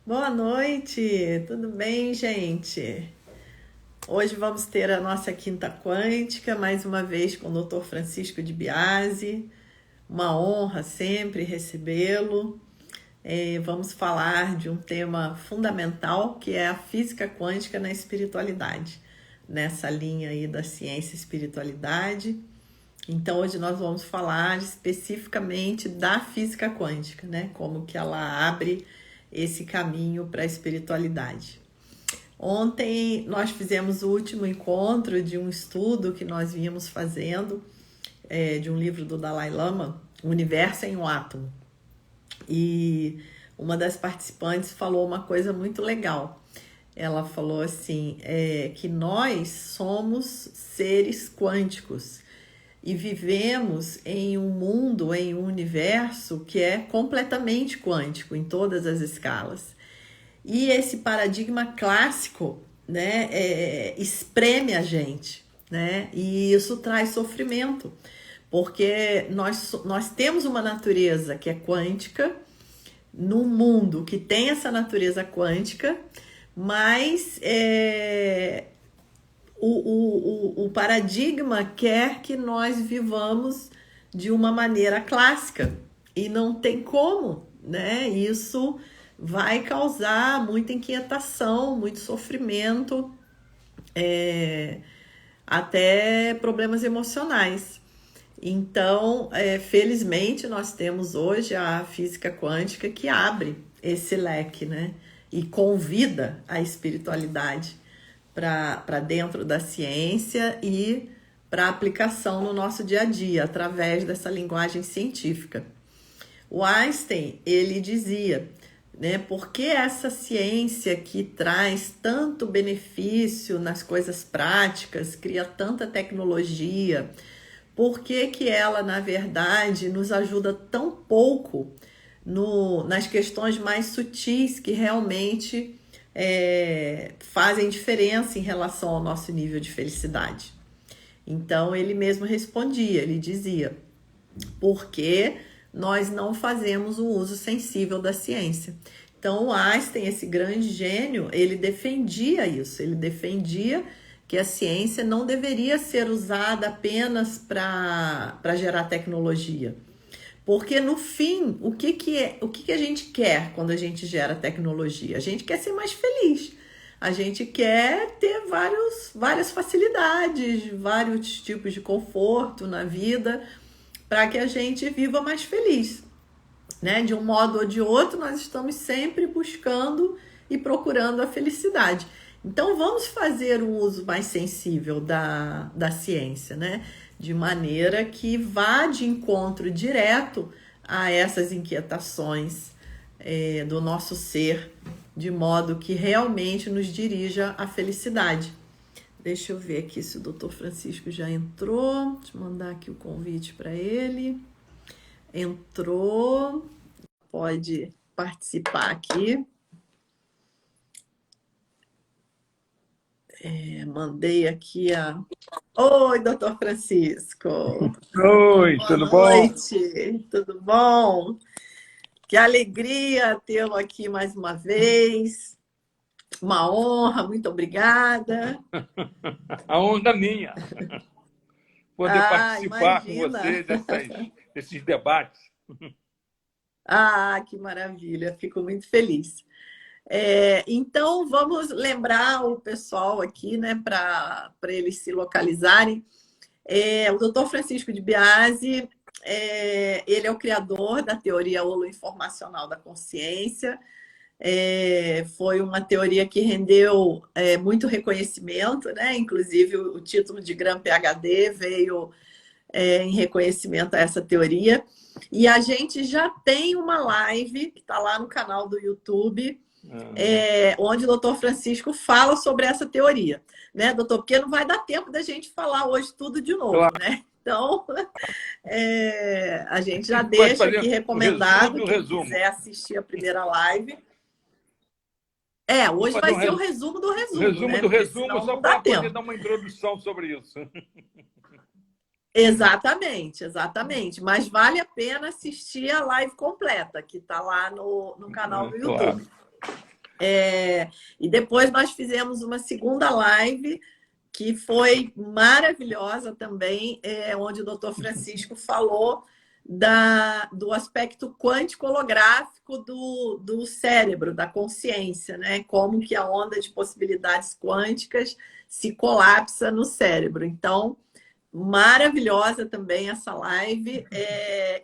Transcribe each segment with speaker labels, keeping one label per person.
Speaker 1: Boa noite, tudo bem, gente? Hoje vamos ter a nossa quinta quântica, mais uma vez com o Dr. Francisco de Biasi. Uma honra sempre recebê-lo. Vamos falar de um tema fundamental que é a física quântica na espiritualidade, nessa linha aí da ciência e espiritualidade. Então hoje nós vamos falar especificamente da física quântica, né? Como que ela abre esse caminho para a espiritualidade. Ontem nós fizemos o último encontro de um estudo que nós vínhamos fazendo, de um livro do Dalai Lama, O Universo em um Átomo. E uma das participantes falou uma coisa muito legal. Ela falou assim, que nós somos seres quânticos e vivemos em um mundo, em um universo que é completamente quântico em todas as escalas. E esse paradigma clássico, né, espreme a gente, né? E isso traz sofrimento, porque nós temos uma natureza que é quântica, num mundo que tem essa natureza quântica, mas o paradigma quer que nós vivamos de uma maneira clássica e não tem como, né? Isso vai causar muita inquietação, muito sofrimento, até problemas emocionais. Então, felizmente, nós temos hoje a física quântica que abre esse leque, né? E convida a espiritualidade para dentro da ciência e para aplicação no nosso dia a dia, através dessa linguagem científica. O Einstein, ele dizia, né, por que essa ciência que traz tanto benefício nas coisas práticas, cria tanta tecnologia, por que que ela, na verdade, nos ajuda tão pouco nas questões mais sutis que realmente fazem diferença em relação ao nosso nível de felicidade? Então, ele mesmo respondia, ele dizia, porque nós não fazemos o uso sensível da ciência. Então, o Einstein, esse grande gênio, ele defendia isso, ele defendia que a ciência não deveria ser usada apenas para gerar tecnologia. Porque, no fim, o que a gente quer quando a gente gera tecnologia? A gente quer ser mais feliz. A gente quer ter várias facilidades, vários tipos de conforto na vida, para que a gente viva mais feliz, né? De um modo ou de outro, nós estamos sempre buscando e procurando a felicidade. Então, vamos fazer um uso mais sensível da ciência, né? De maneira que vá de encontro direto a essas inquietações do nosso ser, de modo que realmente nos dirija à felicidade. Deixa eu ver aqui se o Dr. Francisco já entrou. Deixa eu mandar aqui o convite para ele. Entrou, pode participar aqui. Mandei aqui a... Oi, doutor Francisco.
Speaker 2: Oi,
Speaker 1: Boa
Speaker 2: tudo bom?
Speaker 1: noite, tudo bom? Que alegria tê-lo aqui mais uma vez. Uma honra, muito obrigada.
Speaker 2: A onda minha, poder participar com
Speaker 1: Imagina.
Speaker 2: você desses debates.
Speaker 1: Que maravilha, fico muito feliz. Então, vamos lembrar o pessoal aqui, né, para eles se localizarem. O Dr. Francisco de Biasi, ele é o criador da teoria holoinformacional da consciência. Foi uma teoria que rendeu muito reconhecimento, né? Inclusive o título de Gran PhD veio em reconhecimento a essa teoria. E a gente já tem uma live que está lá no canal do YouTube, onde o Dr. Francisco fala sobre essa teoria, né, doutor? Porque não vai dar tempo da gente falar hoje tudo de novo,
Speaker 2: Claro.
Speaker 1: né? Então, a gente já
Speaker 2: Pode
Speaker 1: deixa
Speaker 2: fazer
Speaker 1: aqui
Speaker 2: o resumo
Speaker 1: recomendado,
Speaker 2: do
Speaker 1: quem
Speaker 2: resumo.
Speaker 1: quiser assistir a primeira live.
Speaker 2: Vou
Speaker 1: Hoje
Speaker 2: fazer
Speaker 1: vai ser o resumo do
Speaker 2: o
Speaker 1: resumo,
Speaker 2: resumo
Speaker 1: né?
Speaker 2: do
Speaker 1: Porque
Speaker 2: resumo
Speaker 1: senão
Speaker 2: só
Speaker 1: não dá
Speaker 2: para poder
Speaker 1: tempo.
Speaker 2: dar uma introdução sobre isso.
Speaker 1: Exatamente, exatamente. Mas vale a pena assistir a live completa, que está lá no canal do
Speaker 2: Claro.
Speaker 1: YouTube. E depois nós fizemos uma segunda live que foi maravilhosa também, onde o doutor Francisco falou do aspecto quântico-holográfico do cérebro, da consciência, né? Como que a onda de possibilidades quânticas se colapsa no cérebro. Então, maravilhosa também essa live.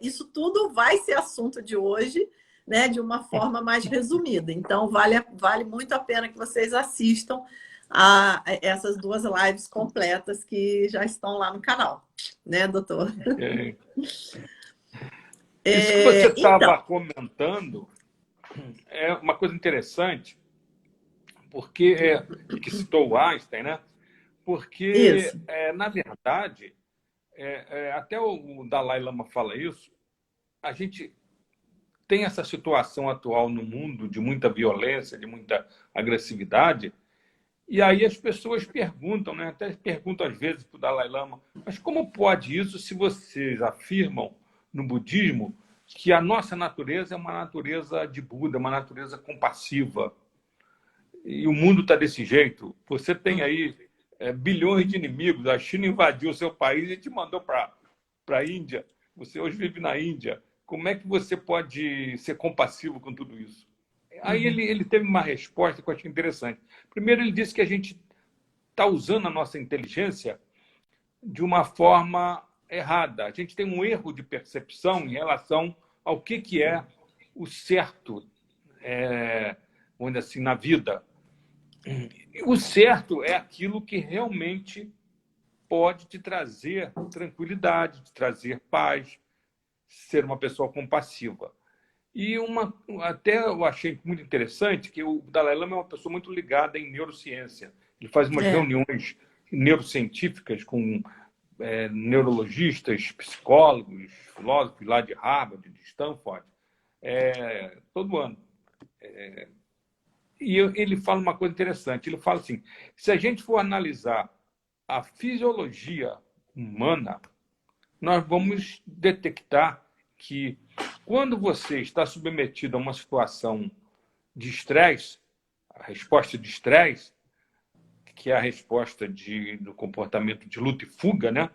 Speaker 1: Isso tudo vai ser assunto de hoje, né? De uma forma mais resumida. Então, vale muito a pena que vocês assistam a essas duas lives completas que já estão lá no canal, né, doutor?
Speaker 2: Isso que você estava
Speaker 1: Então,
Speaker 2: comentando é uma coisa interessante, porque que citou o Einstein, né? Porque,
Speaker 1: isso.
Speaker 2: na verdade, até o Dalai Lama fala isso, a gente tem essa situação atual no mundo de muita violência, de muita agressividade, e aí as pessoas perguntam, né? Até perguntam às vezes para o Dalai Lama, mas como pode isso se vocês afirmam no budismo que a nossa natureza é uma natureza de Buda, uma natureza compassiva, e o mundo está desse jeito? Você tem aí bilhões de inimigos, a China invadiu o seu país e te mandou para a Índia, você hoje vive na Índia, como é que você pode ser compassivo com tudo isso? Aí ele teve uma resposta que eu achei interessante. Primeiro, ele disse que a gente está usando a nossa inteligência de uma forma errada. A gente tem um erro de percepção em relação ao que é o certo, vamos dizer assim, na vida. O certo é aquilo que realmente pode te trazer tranquilidade, te trazer paz, ser uma pessoa compassiva. E até eu achei muito interessante que o Dalai Lama é uma pessoa muito ligada em neurociência. Ele faz umas reuniões neurocientíficas com neurologistas, psicólogos, filósofos lá de Harvard, de Stanford, todo ano. E ele fala uma coisa interessante. Ele fala assim, se a gente for analisar a fisiologia humana, nós vamos detectar que quando você está submetido a uma situação de estresse, a resposta de estresse, que é a resposta do comportamento de luta e fuga, né?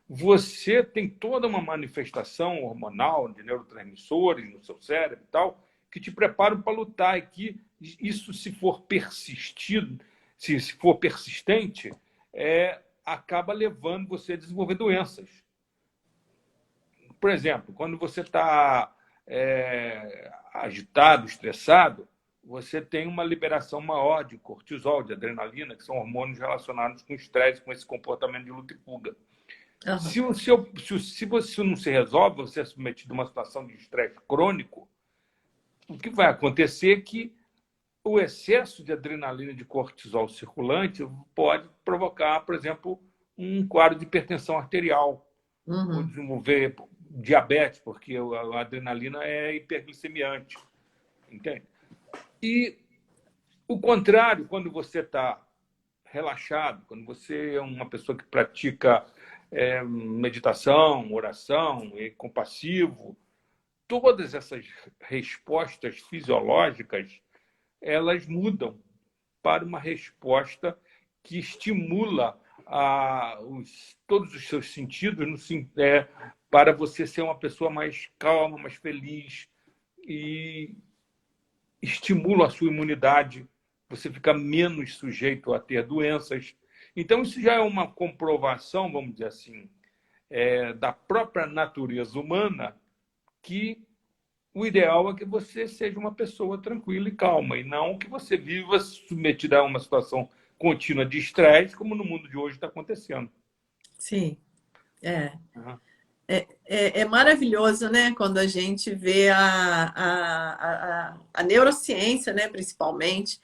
Speaker 2: Você tem toda uma manifestação hormonal de neurotransmissores no seu cérebro e tal, que te preparam para lutar, e que isso, se for persistido, se for persistente, acaba levando você a desenvolver doenças. Por exemplo, quando você está agitado, estressado, você tem uma liberação maior de cortisol, de adrenalina, que são hormônios relacionados com estresse, com esse comportamento de luta e fuga. Se você não se resolve, você é submetido a uma situação de estresse crônico, o que vai acontecer é que o excesso de adrenalina e de cortisol circulante pode provocar, por exemplo, um quadro de hipertensão arterial, ou desenvolver diabetes, porque a adrenalina é hiperglicemiante. Entende? E o contrário, quando você está relaxado, quando você é uma pessoa que pratica meditação, oração, é compassivo, todas essas respostas fisiológicas, elas mudam para uma resposta que estimula todos os seus sentidos para você ser uma pessoa mais calma, mais feliz, e estimula a sua imunidade, você fica menos sujeito a ter doenças. Então, isso já é uma comprovação, vamos dizer assim, da própria natureza humana, que o ideal é que você seja uma pessoa tranquila e calma, e não que você viva submetida a uma situação contínua de estresse, como no mundo de hoje está acontecendo.
Speaker 1: Sim, É maravilhoso, né? Quando a gente vê a neurociência, né, principalmente,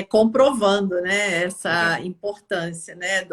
Speaker 1: comprovando, né, essa importância, né,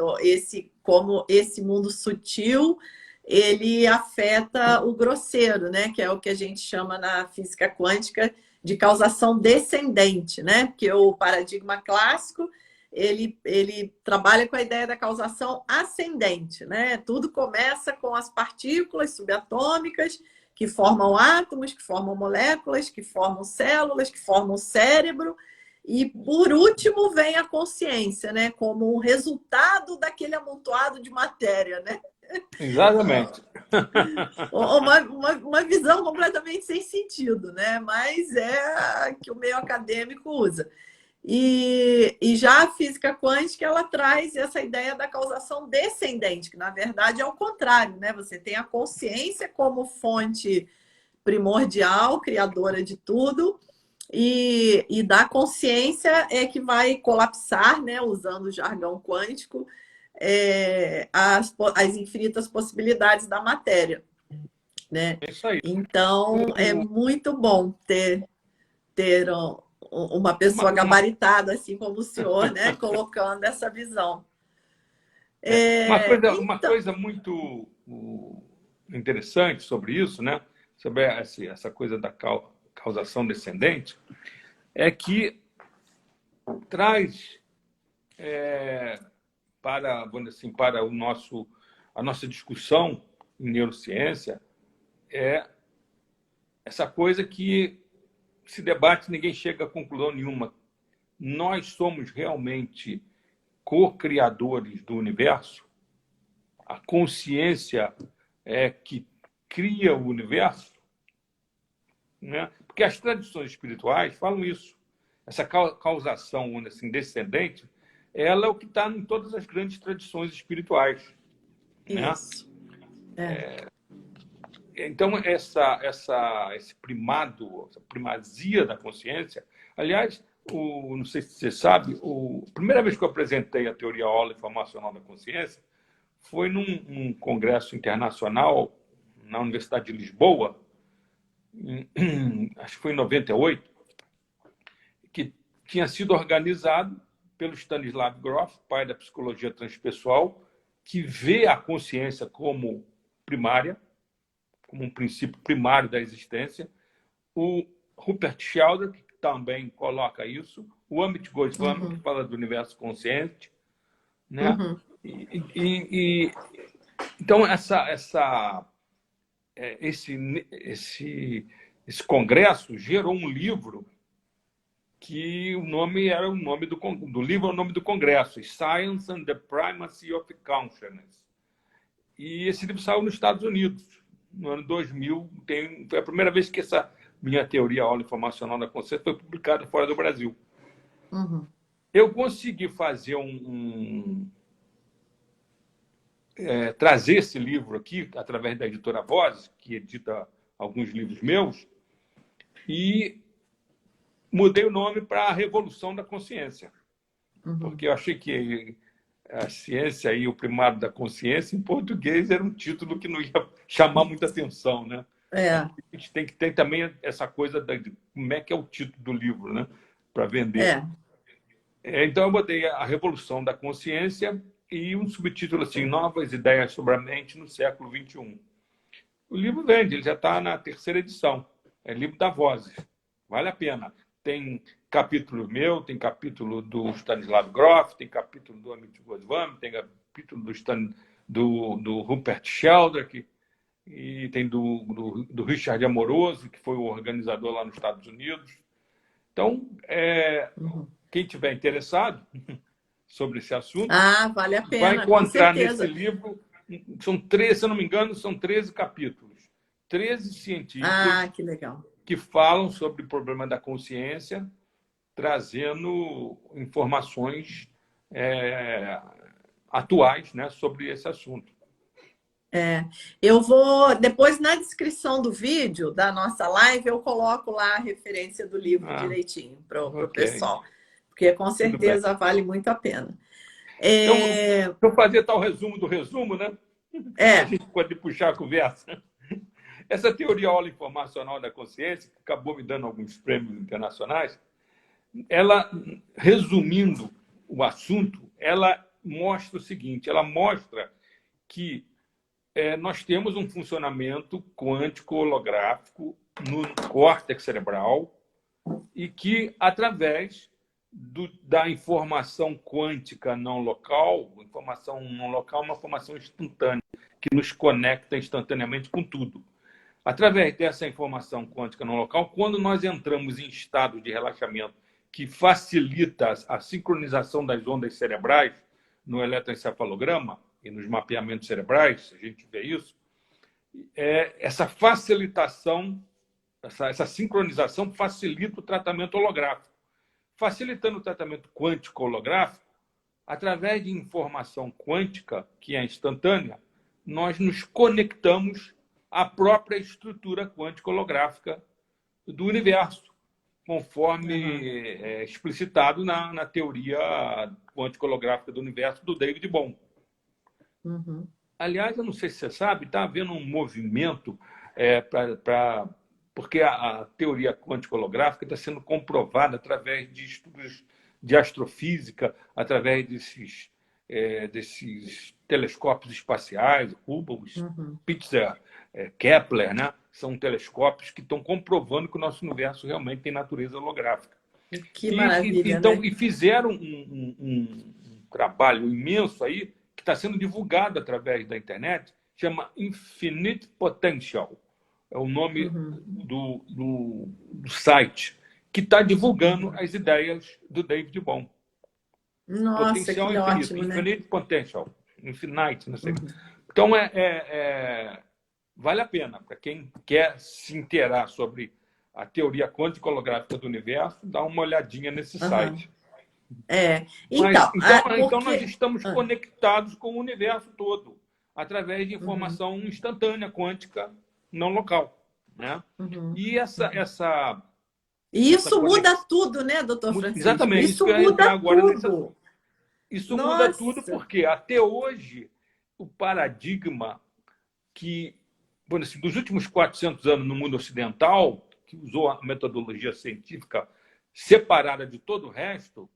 Speaker 1: como esse mundo sutil ele afeta o grosseiro, né, que é o que a gente chama na física quântica de causação descendente, né? Porque o paradigma clássico ele trabalha com a ideia da causação ascendente, né? Tudo começa com as partículas subatômicas que formam átomos, que formam moléculas, que formam células, que formam cérebro, E, por último, vem a consciência, né? Como um resultado daquele amontoado de matéria, né?
Speaker 2: Exatamente.
Speaker 1: Uma visão completamente sem sentido, né? Mas é a que o meio acadêmico usa. E já a física quântica, ela traz essa ideia da causação descendente, que na verdade é o contrário, né? Você tem a consciência como fonte primordial, criadora de tudo, e da consciência é que vai colapsar, né? Usando o jargão quântico, as infinitas possibilidades da matéria, né?
Speaker 2: É isso aí.
Speaker 1: Então, é muito bom ter uma pessoa gabaritada, assim como o senhor, né, colocando essa visão.
Speaker 2: Uma coisa muito interessante sobre isso, né? Sobre essa coisa da causação descendente, é que traz para, vamos dizer assim, para a nossa discussão em neurociência essa coisa que se debate e ninguém chega a conclusão nenhuma. Nós somos realmente co-criadores do universo? A consciência é que cria o universo? Né? Porque as tradições espirituais falam isso. Essa causação assim, descendente, ela é o que está em todas as grandes tradições espirituais.
Speaker 1: Isso.
Speaker 2: Né? Então, esse primado, essa primazia da consciência... Aliás, não sei se você sabe, a primeira vez que eu apresentei a teoria holoinformacional da consciência foi num congresso internacional na Universidade de Lisboa, acho que foi em 98, que tinha sido organizado pelo Stanislav Grof, pai da psicologia transpessoal, que vê a consciência como primária, como um princípio primário da existência. O Rupert Sheldrake, que também coloca isso. O Amit Goswami, que fala do universo consciente. Né? Então, esse congresso gerou um livro que o nome era o nome do livro, é o nome do congresso, Science and the Primacy of Consciousness. E esse livro saiu nos Estados Unidos, no ano 2000. Foi a primeira vez que essa minha teoria holoinformacional da consciência foi publicada fora do Brasil. Eu consegui fazer trazer esse livro aqui, através da editora Vozes, que edita alguns livros meus, e mudei o nome para A Revolução da Consciência. Porque eu achei que a ciência e o primário da consciência, em português, era um título que não ia chamar muita atenção, né? A gente tem que ter também essa coisa de como é que é o título do livro, né? Para vender. Então, eu botei A Revolução da Consciência e um subtítulo assim, Novas Ideias sobre a Mente no Século XXI. O livro vende, ele já está na 3ª edição. É livro da Vozes. Vale a pena. Tem capítulo meu, tem capítulo do Stanislav Grof, tem capítulo do Amit Goswami, tem capítulo do Rupert Sheldrake, e tem do Richard Amoroso, que foi o organizador lá nos Estados Unidos. Então, quem tiver interessado sobre esse assunto,
Speaker 1: vale a pena,
Speaker 2: vai encontrar nesse livro, são 13, se eu não me engano, são 13 capítulos. 13 cientistas
Speaker 1: que legal.
Speaker 2: Que falam sobre o problema da consciência, trazendo informações atuais, né, sobre esse assunto.
Speaker 1: Eu vou, depois na descrição do vídeo da nossa live, eu coloco lá a referência do livro direitinho para o pessoal, porque com certeza vale muito a pena.
Speaker 2: Então, vou fazer tal resumo do resumo, né? A gente pode puxar a conversa. Essa teoria holoinformacional da consciência, que acabou me dando alguns prêmios internacionais, ela, resumindo o assunto, ela mostra o seguinte: ela mostra que nós temos um funcionamento quântico holográfico no córtex cerebral e que, através da informação quântica não local, informação não local é uma informação instantânea, que nos conecta instantaneamente com tudo. Através dessa informação quântica não local, quando nós entramos em estado de relaxamento, que facilita a sincronização das ondas cerebrais no eletroencefalograma e nos mapeamentos cerebrais, a gente vê isso, essa facilitação, essa sincronização facilita o tratamento holográfico. Facilitando o tratamento quântico holográfico, através de informação quântica, que é instantânea, nós nos conectamos à própria estrutura quântica holográfica do universo, conforme explicitado na teoria quântica holográfica do universo do David Bohm.
Speaker 1: Uhum.
Speaker 2: Aliás, eu não sei se você sabe, está havendo um movimento porque a teoria quântica holográfica está sendo comprovada através de estudos de astrofísica, através desses telescópios espaciais, Hubble, Spitzer, Kepler, né? São telescópios que estão comprovando que o nosso universo realmente tem natureza holográfica.
Speaker 1: Que maravilha,
Speaker 2: então,
Speaker 1: né?
Speaker 2: E fizeram um trabalho imenso aí, que está sendo divulgado através da internet, chama Infinite Potential. É o nome do site, que está divulgando as ideias do David Bohm.
Speaker 1: Nossa,
Speaker 2: Potencial
Speaker 1: que
Speaker 2: infinito,
Speaker 1: ótimo, né?
Speaker 2: Infinite Potential, Infinite, não sei. Então, vale a pena, para quem quer se inteirar sobre a teoria quântica holográfica do universo, dá uma olhadinha nesse site. Então, nós estamos conectados com o universo todo, através de informação instantânea, quântica, não local. Né? E
Speaker 1: isso muda tudo, né, doutor Francisco?
Speaker 2: Exatamente.
Speaker 1: Isso muda tudo.
Speaker 2: Isso muda tudo porque, até hoje, o paradigma que, assim, dos últimos 400 anos no mundo ocidental, que usou a metodologia científica separada de todo o resto,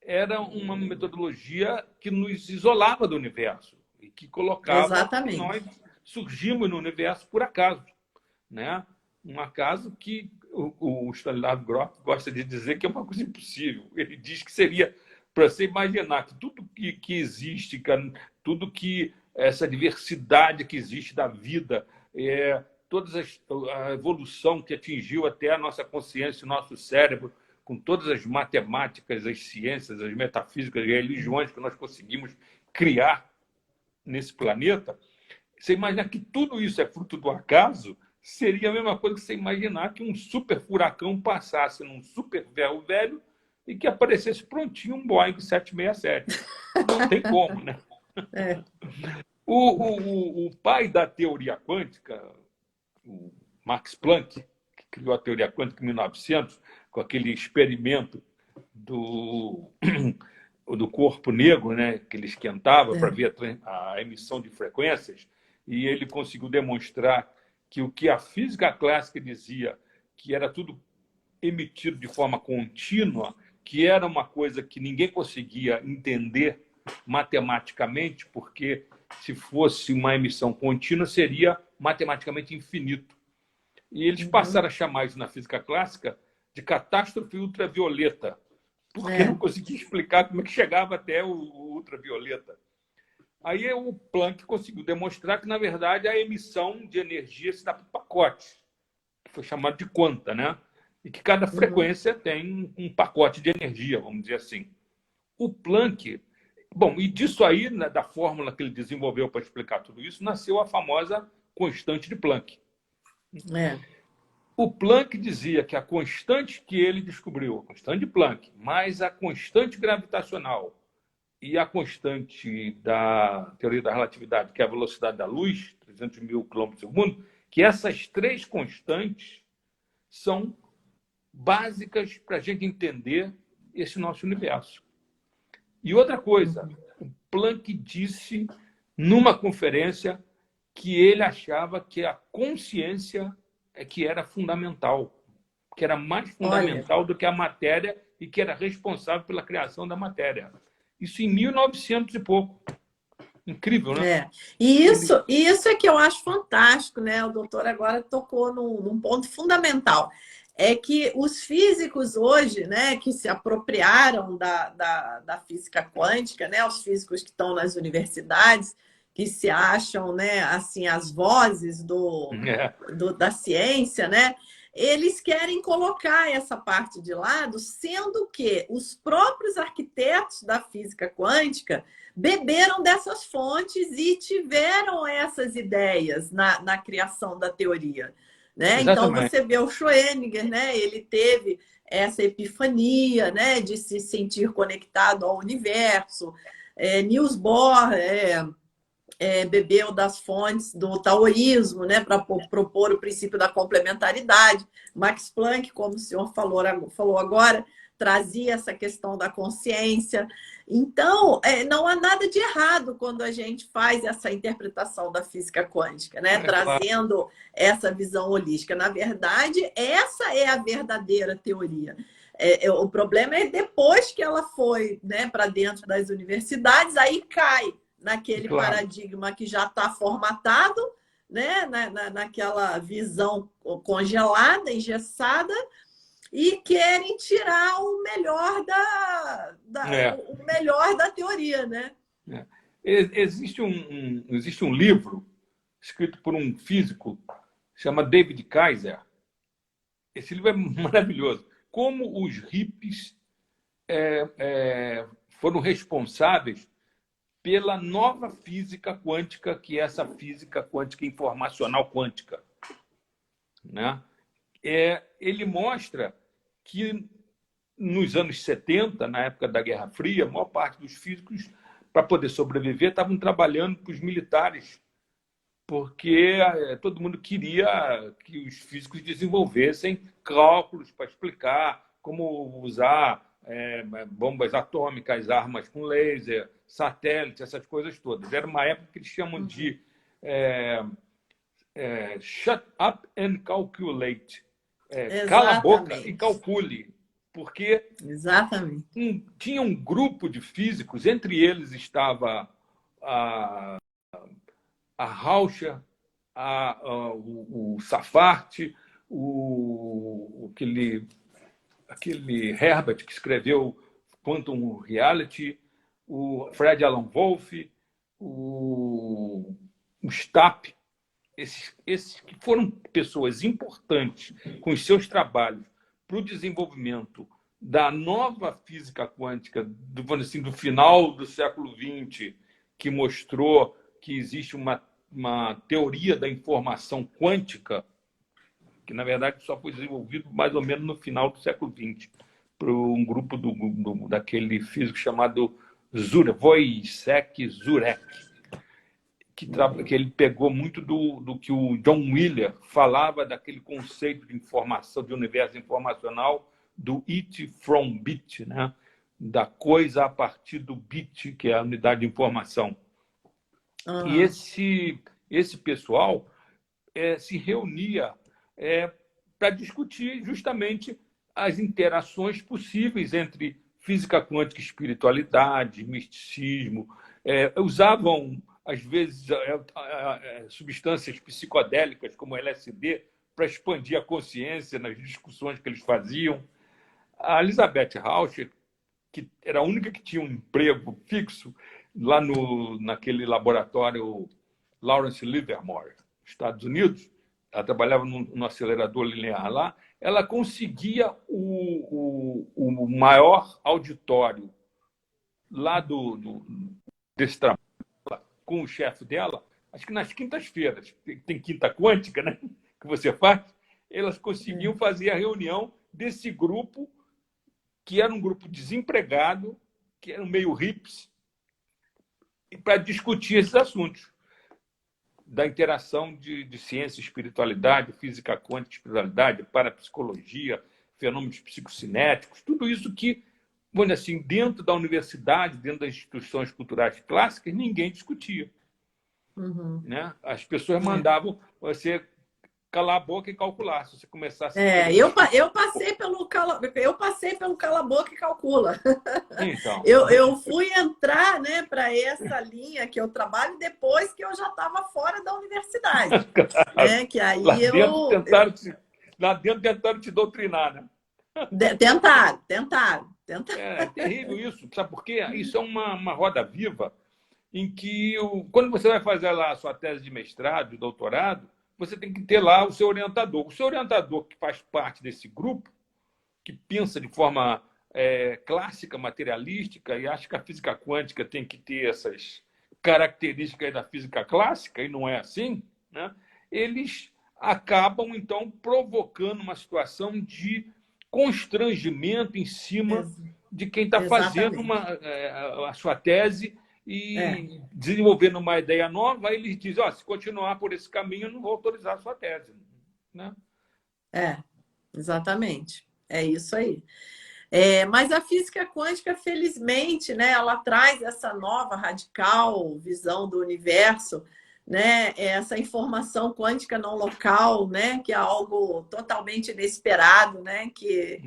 Speaker 2: era uma metodologia que nos isolava do universo e que colocava que nós surgimos no universo por acaso. Né? Um acaso que o Stanislav Grof gosta de dizer que é uma coisa impossível. Ele diz que seria para você imaginar que tudo que existe, tudo que essa diversidade que existe da vida, toda a evolução que atingiu até a nossa consciência, o nosso cérebro, com todas as matemáticas, as ciências, as metafísicas, as religiões que nós conseguimos criar nesse planeta, você imaginar que tudo isso é fruto do acaso, seria a mesma coisa que você imaginar que um super furacão passasse num super ferro velho e que aparecesse prontinho um Boeing 767. Não tem como, né? O pai da teoria quântica, o Max Planck, que criou a teoria quântica em 1900, com aquele experimento do corpo negro, né, que ele esquentava para ver a emissão de frequências, e ele conseguiu demonstrar que o que a física clássica dizia, que era tudo emitido de forma contínua, que era uma coisa que ninguém conseguia entender matematicamente, porque se fosse uma emissão contínua, seria matematicamente infinito. E eles passaram a chamar isso na física clássica de catástrofe ultravioleta, porque não conseguia explicar como é que chegava até o ultravioleta. Aí o Planck conseguiu demonstrar que, na verdade, a emissão de energia se dá por pacotes, que foi chamado de quanta, né? E que cada frequência tem um pacote de energia, vamos dizer assim. O Planck... Bom, e disso aí, da fórmula que ele desenvolveu para explicar tudo isso, nasceu a famosa constante de Planck. O Planck dizia que a constante que ele descobriu, a constante de Planck, mais a constante gravitacional e a constante da teoria da relatividade, que é a velocidade da luz, 300 mil quilômetros por segundo, que essas três constantes são básicas para a gente entender esse nosso universo. E outra coisa, o Planck disse numa conferência que ele achava que a consciência é que era fundamental, que era mais fundamental do que a matéria e que era responsável pela criação da matéria. Isso em 1900 e pouco. Incrível, né?
Speaker 1: E isso é que eu acho fantástico, né? O doutor agora tocou num ponto fundamental. É que os físicos hoje, né, que se apropriaram da física quântica, né, os físicos que estão nas universidades, que se acham, né, assim, as vozes da ciência, né, eles querem colocar essa parte de lado, sendo que os próprios arquitetos da física quântica beberam dessas fontes e tiveram essas ideias na criação da teoria. Né? Então,
Speaker 2: Exatamente.
Speaker 1: você vê o Schrödinger, né? Ele teve essa epifania, né? De se sentir conectado ao universo. Niels Bohr bebeu das fontes do taoísmo, né, para propor o princípio da complementaridade. Max Planck, como o senhor falou agora, trazia essa questão da consciência. Então, não há nada de errado quando a gente faz essa interpretação da física quântica, né,
Speaker 2: Claro.
Speaker 1: trazendo essa visão holística. Na verdade, essa é a verdadeira teoria. O problema é depois que ela foi, né, para dentro das universidades, aí cai naquele
Speaker 2: Claro.
Speaker 1: paradigma que já está formatado, né? Naquela visão congelada, engessada, e querem tirar o melhor
Speaker 2: É.
Speaker 1: o melhor da teoria, né?
Speaker 2: É. Existe um livro escrito por um físico chama David Kaiser. Esse livro é maravilhoso. Como os hippies foram responsáveis pela nova física quântica, que é essa física quântica informacional quântica. Né? Ele mostra que nos anos 70, na época da Guerra Fria, a maior parte dos físicos, para poder sobreviver, estavam trabalhando para os militares, porque todo mundo queria que os físicos desenvolvessem cálculos para explicar como usar bombas atômicas, armas com laser, satélite, essas coisas todas. Era uma época que eles chamam de shut up and calculate. Cala a boca e calcule. Porque
Speaker 1: Exatamente.
Speaker 2: Tinha um grupo de físicos, entre eles estava a Rauscher, o Safart, aquele Herbert que escreveu Quantum Reality, o Fred Alan Wolf, o Stapp, esses que foram pessoas importantes com os seus trabalhos para o desenvolvimento da nova física quântica do final do século XX, que mostrou que existe uma teoria da informação quântica, que, na verdade, só foi desenvolvido mais ou menos no final do século XX, por um grupo daquele físico chamado Wojciech Zurek, que ele pegou muito do que o John Wheeler falava daquele conceito de informação, de universo informacional, do it from bit, né? Da coisa a partir do bit, que é a unidade de informação. E esse pessoal se reunia para discutir justamente as interações possíveis entre física quântica e espiritualidade, misticismo. Usavam, às vezes, substâncias psicodélicas, como LSD, para expandir a consciência nas discussões que eles faziam. A Elizabeth Rauscher, que era a única que tinha um emprego fixo lá naquele laboratório Lawrence Livermore, Estados Unidos, ela trabalhava no acelerador linear lá, ela conseguia o maior auditório lá desse trabalho, com o chefe dela, acho que nas quintas-feiras, tem quinta quântica, né, que você faz, elas conseguiam fazer a reunião desse grupo, que era um grupo desempregado, que eram meio hips, para discutir esses assuntos da interação de ciência, espiritualidade, física quântica, espiritualidade, parapsicologia, fenômenos psicocinéticos, tudo isso que, vamos dizer assim, dentro da universidade, dentro das instituições culturais clássicas, ninguém discutia. Né? As pessoas mandavam você calar a boca e calcular. Se você começasse
Speaker 1: eu passei pelo cala a boca e calcula.
Speaker 2: Então,
Speaker 1: eu fui entrar, né, para essa linha que eu trabalho depois que eu já estava fora da universidade. Né? Que aí
Speaker 2: lá dentro tentaram te doutrinar, né?
Speaker 1: Tentaram.
Speaker 2: É terrível isso, sabe por quê? Isso é uma roda viva em que, quando você vai fazer lá a sua tese de mestrado, de doutorado, você tem que ter lá o seu orientador. O seu orientador que faz parte desse grupo, que pensa de forma clássica, materialística, e acha que a física quântica tem que ter essas características da física clássica, e não é assim, né? Eles acabam, então, provocando uma situação de constrangimento em cima de quem está fazendo a sua tese e desenvolvendo uma ideia nova. Aí eles dizem, se continuar por esse caminho, eu não vou autorizar a sua tese. Né?
Speaker 1: Exatamente. É isso aí. Mas a física quântica, felizmente, né, ela traz essa nova, radical visão do universo, né, essa informação quântica não local, né, que é algo totalmente inesperado, né, que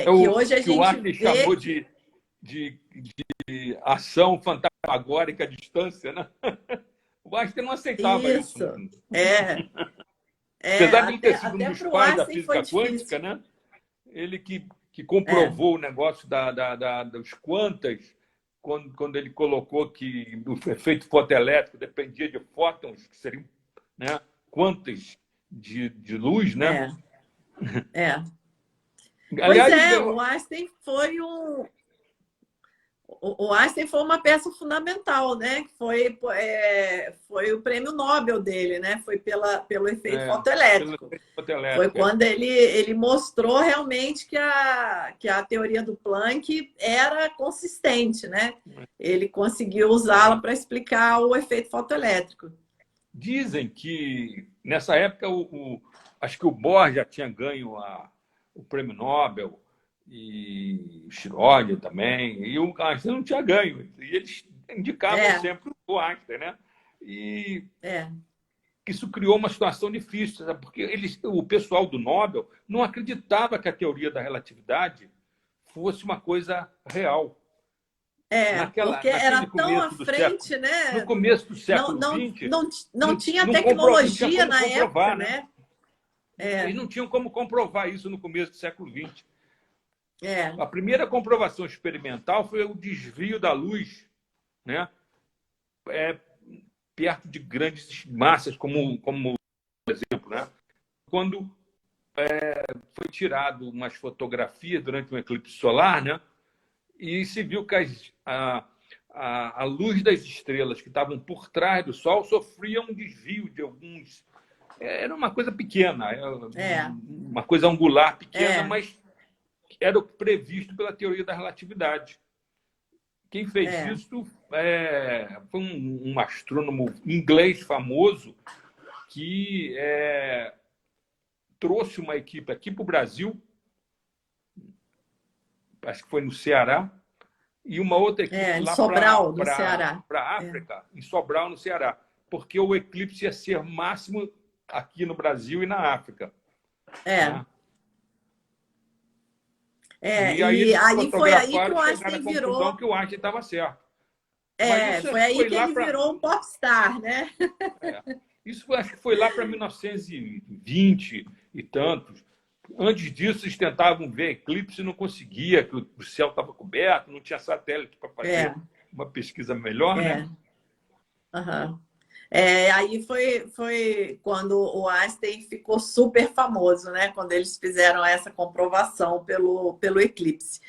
Speaker 1: hoje a
Speaker 2: que o
Speaker 1: gente
Speaker 2: Einstein
Speaker 1: vê
Speaker 2: chamou de ação fantasmagórica à distância, né? O Einstein não aceitava isso. Apesar de ele ter sido um dos pais da física quântica, né? Ele que comprovou o negócio dos quantas, quando ele colocou que o efeito fotoelétrico dependia de fótons, que seriam, né, quantas de luz, né?
Speaker 1: Aliás, o Einstein foi o Einstein foi uma peça fundamental, né? Foi o prêmio Nobel dele, né? Foi pelo efeito fotoelétrico. Foi quando ele mostrou realmente que a teoria do Planck era consistente, né? Ele conseguiu usá-la para explicar o efeito fotoelétrico.
Speaker 2: Dizem que, nessa época, acho que o Bohr já tinha ganho o prêmio Nobel, e o Schrödinger também, e o Einstein não tinha ganho. E eles indicavam sempre o Einstein, né? E isso criou uma situação difícil, sabe? Porque o pessoal do Nobel não acreditava que a teoria da relatividade fosse uma coisa real.
Speaker 1: Porque era tão à frente, né?
Speaker 2: No começo do século XX...
Speaker 1: Não tinha tecnologia
Speaker 2: na
Speaker 1: época, né?
Speaker 2: Eles não tinham como comprovar isso no começo do século XX. A primeira comprovação experimental foi o desvio da luz, né? Perto de grandes massas, como por exemplo, né? Quando foi tirado umas fotografias durante um eclipse solar, né? E se viu que a luz das estrelas que estavam por trás do Sol sofria um desvio de alguns... Era uma coisa pequena, uma coisa angular pequena, mas era o previsto pela teoria da relatividade. Quem fez isso foi um astrônomo inglês famoso que trouxe uma equipe aqui para o Brasil, acho que foi no Ceará, e uma outra equipe lá para a África, em Sobral, no Ceará, porque o eclipse ia ser máximo aqui no Brasil e na África. Né?
Speaker 1: E aí foi aí que o Einstein virou...
Speaker 2: que o Einstein estava certo.
Speaker 1: Foi aí que ele virou um popstar, né?
Speaker 2: Isso acho que foi lá para 1920 e tantos. Antes disso, eles tentavam ver eclipse e não conseguia, que o céu estava coberto, não tinha satélite para fazer uma pesquisa melhor, né?
Speaker 1: Aí foi quando o Einstein ficou super famoso, né? Quando eles fizeram essa comprovação pelo eclipse.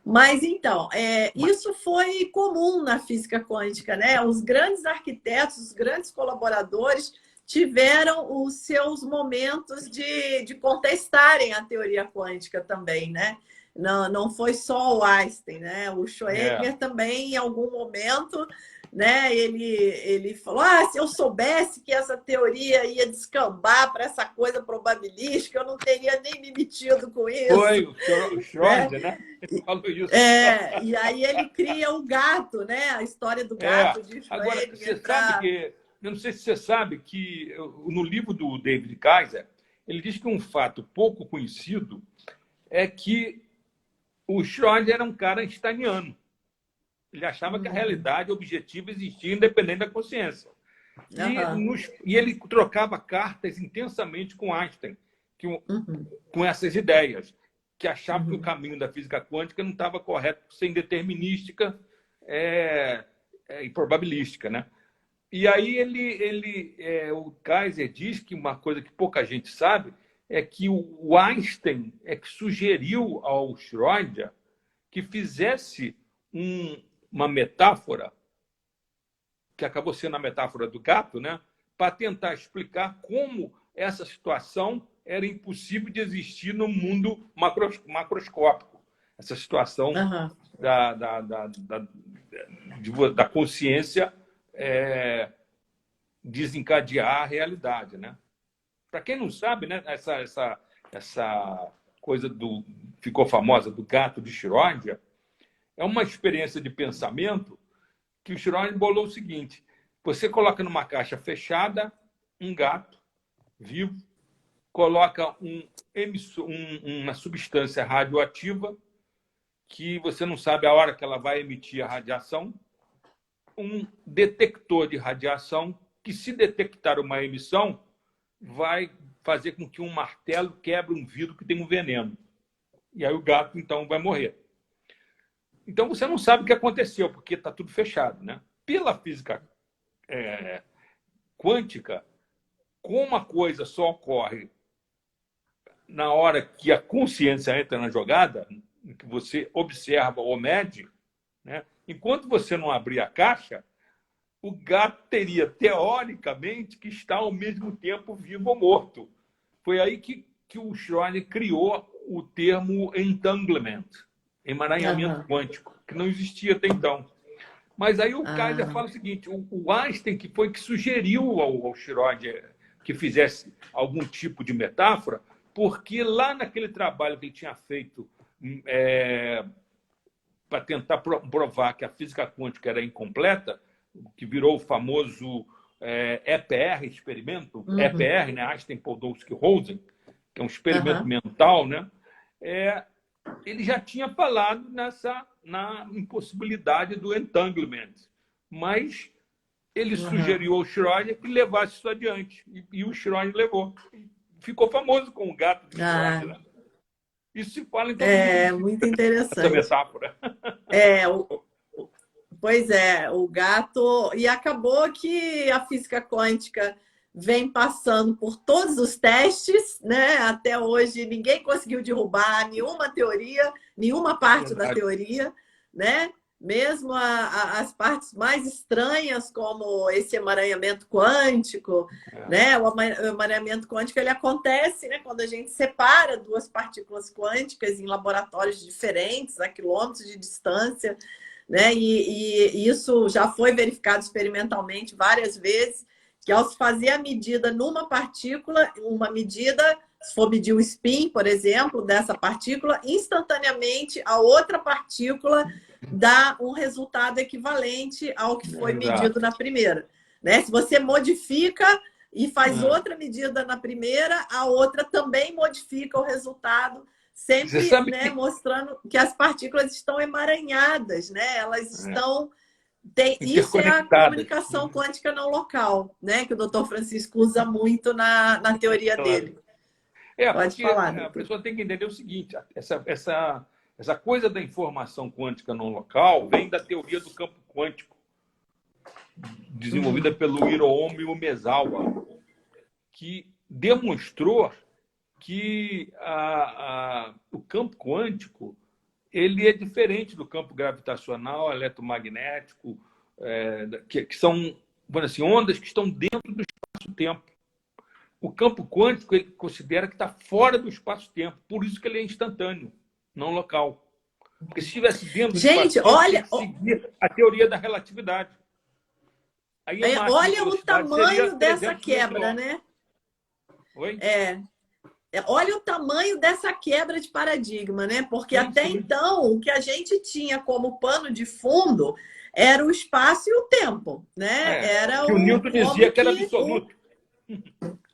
Speaker 1: Mas então, isso foi comum na física quântica, né? Os grandes arquitetos, os grandes colaboradores tiveram os seus momentos de contestarem a teoria quântica também, né? Não foi só o Einstein, né? O Schrödinger também, em algum momento... Né? Ele falou, se eu soubesse que essa teoria ia descambar para essa coisa probabilística, eu não teria nem me metido com isso.
Speaker 2: Foi o Schrödinger, né? Ele falou isso.
Speaker 1: E aí ele cria o gato, né? A história do gato de Schrödinger.
Speaker 2: Agora, você sabe que... Eu não sei se você sabe que no livro do David Kaiser, ele diz que um fato pouco conhecido é que o Schrödinger era um cara einsteiniano. Ele achava que a realidade objetiva existia independente da consciência. E ele trocava cartas intensamente com Einstein, com essas ideias, que achava que o caminho da física quântica não estava correto por ser indeterminística e probabilística. Né? E aí o Kaiser diz que uma coisa que pouca gente sabe é que o Einstein é que sugeriu ao Schrödinger que fizesse uma metáfora, que acabou sendo a metáfora do gato, né, para tentar explicar como essa situação era impossível de existir no mundo macroscópico. Essa situação
Speaker 1: Aham.
Speaker 2: da consciência desencadear a realidade, né? Para quem não sabe, né, essa coisa ficou famosa do gato de Schrödinger, é uma experiência de pensamento que o Schrödinger bolou o seguinte: você coloca numa caixa fechada um gato vivo, coloca uma substância radioativa que você não sabe a hora que ela vai emitir a radiação, um detector de radiação que, se detectar uma emissão, vai fazer com que um martelo quebre um vidro que tem um veneno. E aí o gato, então, vai morrer. Então, você não sabe o que aconteceu, porque está tudo fechado, né? Pela física quântica, como a coisa só ocorre na hora que a consciência entra na jogada, que você observa ou mede, né? Enquanto você não abrir a caixa, o gato teria, teoricamente, que estar ao mesmo tempo vivo ou morto. Foi aí que o Schrödinger criou o termo entanglement, emaranhamento quântico, que não existia até então. Mas aí o Kaiser fala o seguinte: o Einstein que foi que sugeriu ao Schrödinger que fizesse algum tipo de metáfora, porque lá naquele trabalho que ele tinha feito para tentar provar que a física quântica era incompleta, que virou o famoso EPR, experimento, EPR, né? Einstein, Podolsky, Rosen, que é um experimento mental, né? Ele já tinha falado na impossibilidade do entanglement, mas ele sugeriu ao Schrödinger que levasse isso adiante, e o Schrödinger levou. Ficou famoso com o gato de Schrödinger. Né? Isso se fala em todo mundo.
Speaker 1: Muito
Speaker 2: Essa
Speaker 1: interessante.
Speaker 2: metáfora.
Speaker 1: Pois é, o gato... E acabou que a física quântica vem passando por todos os testes, né? Até hoje ninguém conseguiu derrubar nenhuma teoria, nenhuma parte da teoria, né? Mesmo as partes mais estranhas, como esse emaranhamento quântico, né? O emaranhamento quântico ele acontece, né, quando a gente separa duas partículas quânticas em laboratórios diferentes, a quilômetros de distância, né? E isso já foi verificado experimentalmente várias vezes, que ao se fazer a medida numa partícula, uma medida, se for medir o spin, por exemplo, dessa partícula, instantaneamente a outra partícula dá um resultado equivalente ao que foi medido na primeira. Né? Se você modifica e faz outra medida na primeira, a outra também modifica o resultado, sempre, né, mostrando que as partículas estão emaranhadas, né? Elas estão... Isso é a comunicação quântica não local, né? Que o Dr. Francisco usa muito na teoria dele.
Speaker 2: Pode falar. A pessoa tem que entender o seguinte: essa coisa da informação quântica não local vem da teoria do campo quântico, desenvolvida pelo Hiromi Umezawa, que demonstrou que o campo quântico ele é diferente do campo gravitacional, eletromagnético, que são, assim, ondas que estão dentro do espaço-tempo. O campo quântico ele considera que está fora do espaço-tempo, por isso que ele é instantâneo, não local. Porque se estivesse dentro do espaço-tempo,
Speaker 1: olha,
Speaker 2: seguir a teoria da relatividade. Aí
Speaker 1: olha o tamanho dessa quebra, né?
Speaker 2: Oi?
Speaker 1: Olha o tamanho dessa quebra de paradigma, né? Porque até então, o que a gente tinha como pano de fundo era o espaço e o tempo, né? Era
Speaker 2: que o Newton dizia que era absoluto.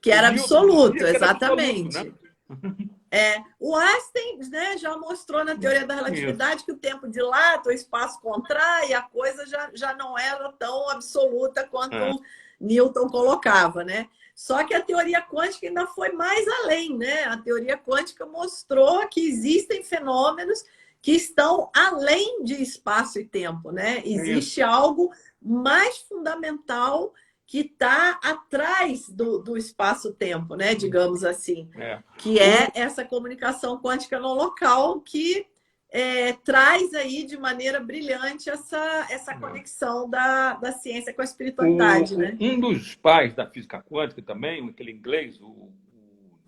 Speaker 1: Que era absoluto, exatamente.
Speaker 2: Absoluto, né?
Speaker 1: O Einstein, né, já mostrou na teoria da relatividade que o tempo dilata, o espaço contrai, a coisa já não era tão absoluta quanto Newton colocava, né? Só que a teoria quântica ainda foi mais além, né? A teoria quântica mostrou que existem fenômenos que estão além de espaço e tempo, né? Existe
Speaker 2: Isso.
Speaker 1: algo mais fundamental que está atrás do espaço-tempo, né? Digamos assim,
Speaker 2: É.
Speaker 1: que é essa comunicação quântica não local que traz aí de maneira brilhante essa conexão da ciência com a espiritualidade, né?
Speaker 2: Um dos pais da física quântica também, aquele inglês, o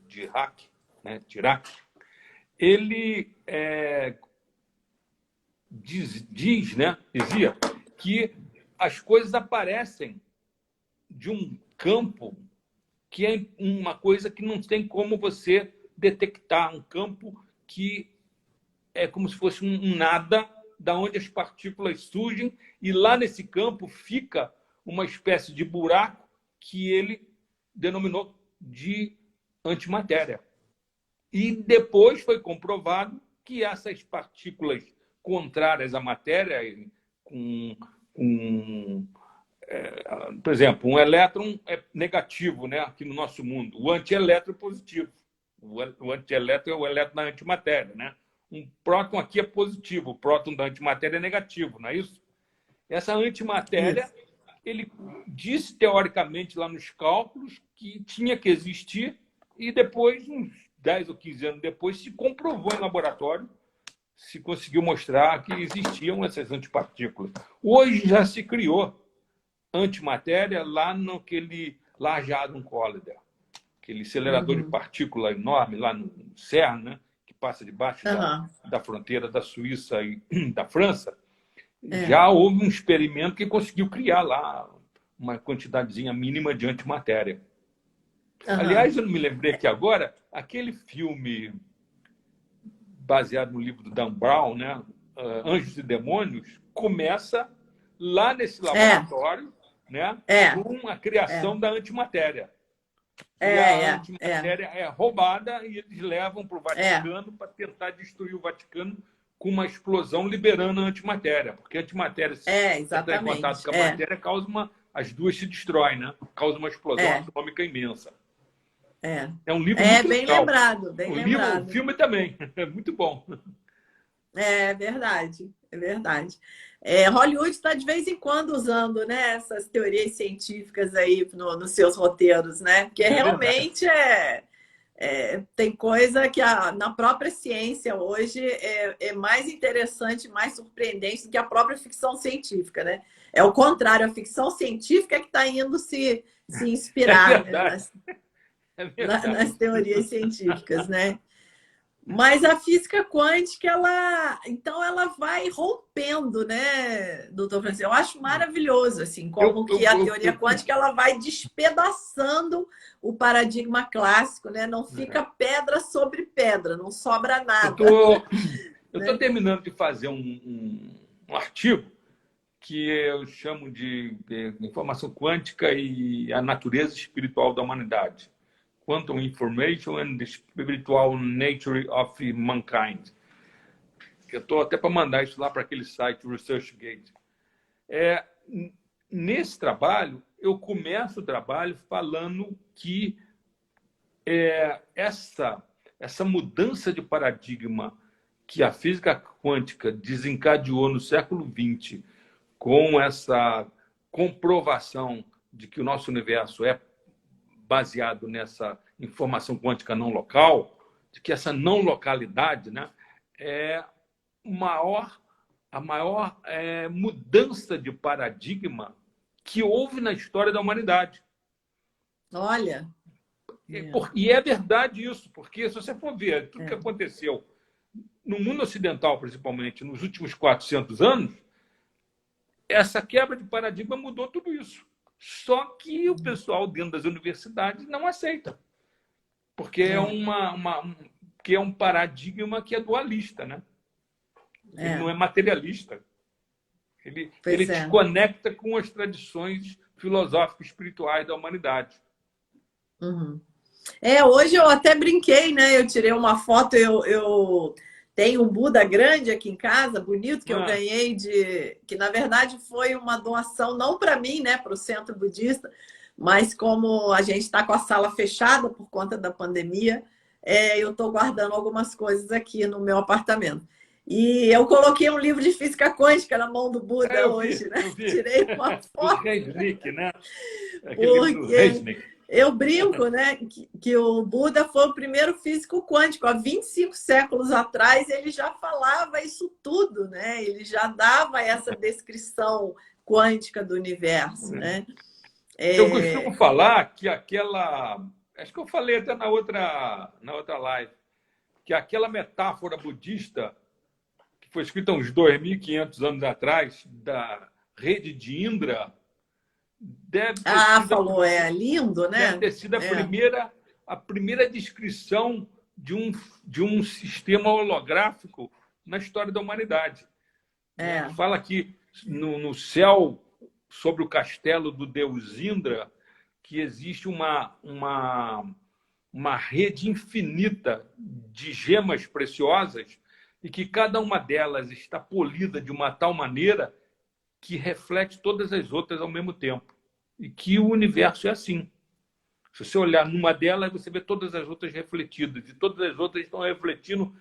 Speaker 2: Dirac, né? Dirac, ele dizia que as coisas aparecem de um campo que é uma coisa que não tem como você detectar, um campo que é como se fosse um nada, da onde as partículas surgem, e lá nesse campo fica uma espécie de buraco que ele denominou de antimatéria. E depois foi comprovado que essas partículas contrárias à matéria, com por exemplo, um elétron é negativo, né, aqui no nosso mundo. O antielétron é positivo. O antielétron é o elétron da antimatéria, né? Um próton aqui é positivo, o próton da antimatéria é negativo, não é isso? Essa antimatéria,
Speaker 1: Isso.
Speaker 2: ele disse teoricamente lá nos cálculos que tinha que existir, e depois, uns 10 ou 15 anos depois, se comprovou em laboratório, se conseguiu mostrar que existiam essas antipartículas. Hoje já se criou antimatéria lá naquele Large Hadron Collider, aquele acelerador de partícula enorme lá no CERN, né, que passa debaixo da fronteira da Suíça e da França. Já houve um experimento que conseguiu criar lá uma quantidadezinha mínima de antimatéria. Aliás, eu não me lembrei aqui agora, aquele filme baseado no livro do Dan Brown, né, Anjos e Demônios, começa lá nesse laboratório, né, com a criação da antimatéria. E a antimatéria é roubada e eles levam para o Vaticano para tentar destruir o Vaticano com uma explosão liberando a antimatéria. Porque a antimatéria, se entrar em contato com a matéria, causa as duas se destroem, né? Causa uma explosão atômica imensa. É um livro muito
Speaker 1: bem
Speaker 2: legal.
Speaker 1: lembrado, bem lembrado.
Speaker 2: O filme também, é muito bom.
Speaker 1: É verdade, é verdade. Hollywood está de vez em quando usando, né, essas teorias científicas aí nos seus roteiros, né? Porque realmente tem coisa que na própria ciência hoje é mais interessante, mais surpreendente do que a própria ficção científica, né? É o contrário, a ficção científica que está indo se inspirar, né, nas teorias científicas, né? Mas a física quântica, ela vai rompendo, né, doutor Francisco? Eu acho maravilhoso, assim, como que a teoria quântica ela vai despedaçando o paradigma clássico, né? Não fica pedra sobre pedra, não sobra nada.
Speaker 2: Eu estou terminando de fazer um artigo que eu chamo de informação quântica e a natureza espiritual da humanidade. Quantum Information and the Spiritual Nature of Mankind. Eu estou até para mandar isso lá para aquele site ResearchGate. Nesse trabalho, eu começo o trabalho falando que essa mudança de paradigma que a física quântica desencadeou no século XX, com essa comprovação de que o nosso universo é baseado nessa informação quântica não local, de que essa não localidade, né, é a maior mudança de paradigma que houve na história da humanidade.
Speaker 1: Olha!
Speaker 2: E é verdade isso, porque se você for ver tudo que aconteceu no mundo ocidental, principalmente nos últimos 400 anos, essa quebra de paradigma mudou tudo isso. Só que o pessoal dentro das universidades não aceita, porque é um paradigma que é dualista, né? Ele não é materialista. Ele desconecta com as tradições filosóficas e espirituais da humanidade.
Speaker 1: Hoje eu até brinquei, né? Eu tirei uma foto, eu tenho um Buda grande aqui em casa, bonito, que eu ganhei que na verdade foi uma doação, não para mim, né? Para o Centro Budista, mas como a gente está com a sala fechada por conta da pandemia, eu estou guardando algumas coisas aqui no meu apartamento. E eu coloquei um livro de física quântica na mão do
Speaker 2: É,
Speaker 1: Buda hoje, né?
Speaker 2: eu vi.
Speaker 1: Tirei uma
Speaker 2: Do
Speaker 1: foto,
Speaker 2: Resnick, né? Aquele livro do
Speaker 1: porque
Speaker 2: Resnick.
Speaker 1: eu brinco, né, que o Buda foi o primeiro físico quântico. Há 25 séculos atrás, ele já falava isso tudo, né? Ele já dava essa descrição quântica do universo, né?
Speaker 2: Eu costumo
Speaker 1: É,
Speaker 2: falar que aquela. Acho que eu falei até na outra live, que aquela metáfora budista, que foi escrita uns 2.500 anos atrás, da rede de Indra, deve ter
Speaker 1: ah,
Speaker 2: sido,
Speaker 1: falou, é lindo,
Speaker 2: deve
Speaker 1: né?
Speaker 2: ter sido
Speaker 1: É,
Speaker 2: a primeira descrição de um sistema holográfico na história da humanidade. Né?
Speaker 1: é,
Speaker 2: Fala que no céu, sobre o castelo do deus Indra, que existe uma rede infinita de gemas preciosas e que cada uma delas está polida de uma tal maneira que reflete todas as outras ao mesmo tempo. E que o universo é assim. Se você olhar numa delas, você vê todas as outras refletidas, e todas as outras estão refletindo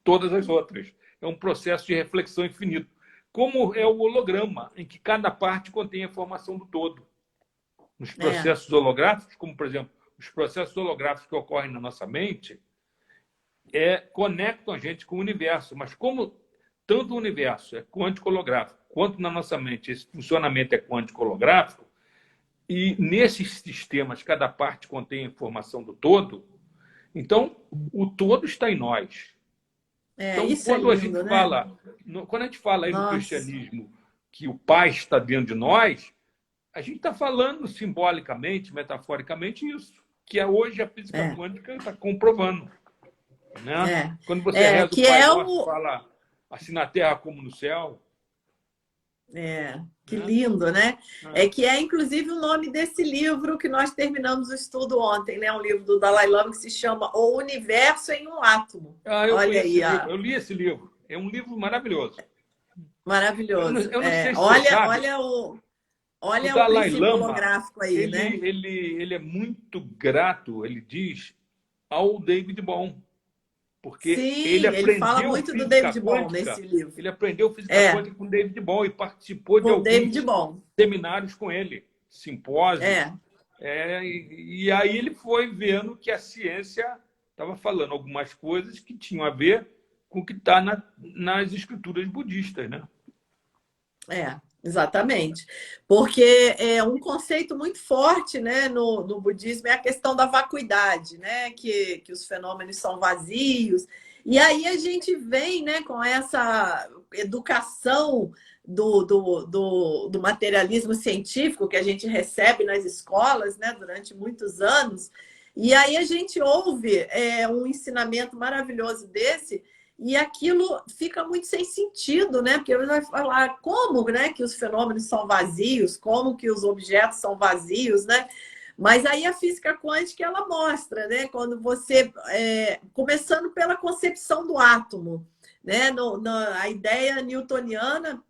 Speaker 2: todas as outras. É um processo de reflexão infinito. Como é o holograma, em que cada parte contém a informação do todo. Nos
Speaker 1: é,
Speaker 2: processos holográficos, como, por exemplo, os processos holográficos que ocorrem na nossa mente, conectam a gente com o universo. Mas como tanto o universo é quântico holográfico, quanto na nossa mente esse funcionamento é quântico holográfico, e nesses sistemas cada parte contém a informação do todo, então o todo está em nós. Então,
Speaker 1: isso é lindo, né?
Speaker 2: quando a gente fala aí no
Speaker 1: Nossa,
Speaker 2: cristianismo que o Pai está dentro de nós, a gente está falando simbolicamente, metaforicamente isso, que hoje a física
Speaker 1: é,
Speaker 2: quântica está comprovando. Né?
Speaker 1: é,
Speaker 2: Quando você reza o
Speaker 1: que
Speaker 2: Pai
Speaker 1: é
Speaker 2: Nosso,
Speaker 1: o,
Speaker 2: fala assim na terra como no céu.
Speaker 1: que
Speaker 2: Né?
Speaker 1: lindo, né? É que é inclusive o nome desse livro que nós terminamos o estudo ontem, né? Um livro do Dalai Lama que se chama O Universo em um Átomo.
Speaker 2: Eu
Speaker 1: Olha
Speaker 2: conheço esse
Speaker 1: aí,
Speaker 2: livro, eu li esse livro. É um livro maravilhoso.
Speaker 1: maravilhoso.
Speaker 2: Eu não sei se você
Speaker 1: Olha,
Speaker 2: sabe, o
Speaker 1: olha o
Speaker 2: Dalai
Speaker 1: princípio
Speaker 2: Lama,
Speaker 1: holográfico aí, né?
Speaker 2: ele é muito grato, ele diz, ao David Bohm, porque ele
Speaker 1: Sim, ele fala
Speaker 2: aprendeu
Speaker 1: muito do
Speaker 2: física
Speaker 1: David Bohm
Speaker 2: quântica,
Speaker 1: nesse livro.
Speaker 2: ele aprendeu física
Speaker 1: É,
Speaker 2: quântica com David Bohm e participou de
Speaker 1: com o David
Speaker 2: alguns
Speaker 1: Bohm.
Speaker 2: seminários com ele, simpósios.
Speaker 1: É,
Speaker 2: E aí ele foi vendo que a ciência estava falando algumas coisas que tinham a ver com o que está nas escrituras budistas, né?
Speaker 1: exatamente. Porque é um conceito muito forte, né, no budismo é a questão da vacuidade, né, que os fenômenos são vazios. E aí a gente vem, né, com essa educação do materialismo científico que a gente recebe nas escolas, né, durante muitos anos. E aí a gente ouve um ensinamento maravilhoso desse e aquilo fica muito sem sentido, né? Porque você vai falar como, né, que os fenômenos são vazios, como que os objetos são vazios, né? Mas aí a física quântica ela mostra, né? Quando você começando pela concepção do átomo, né? A ideia newtoniana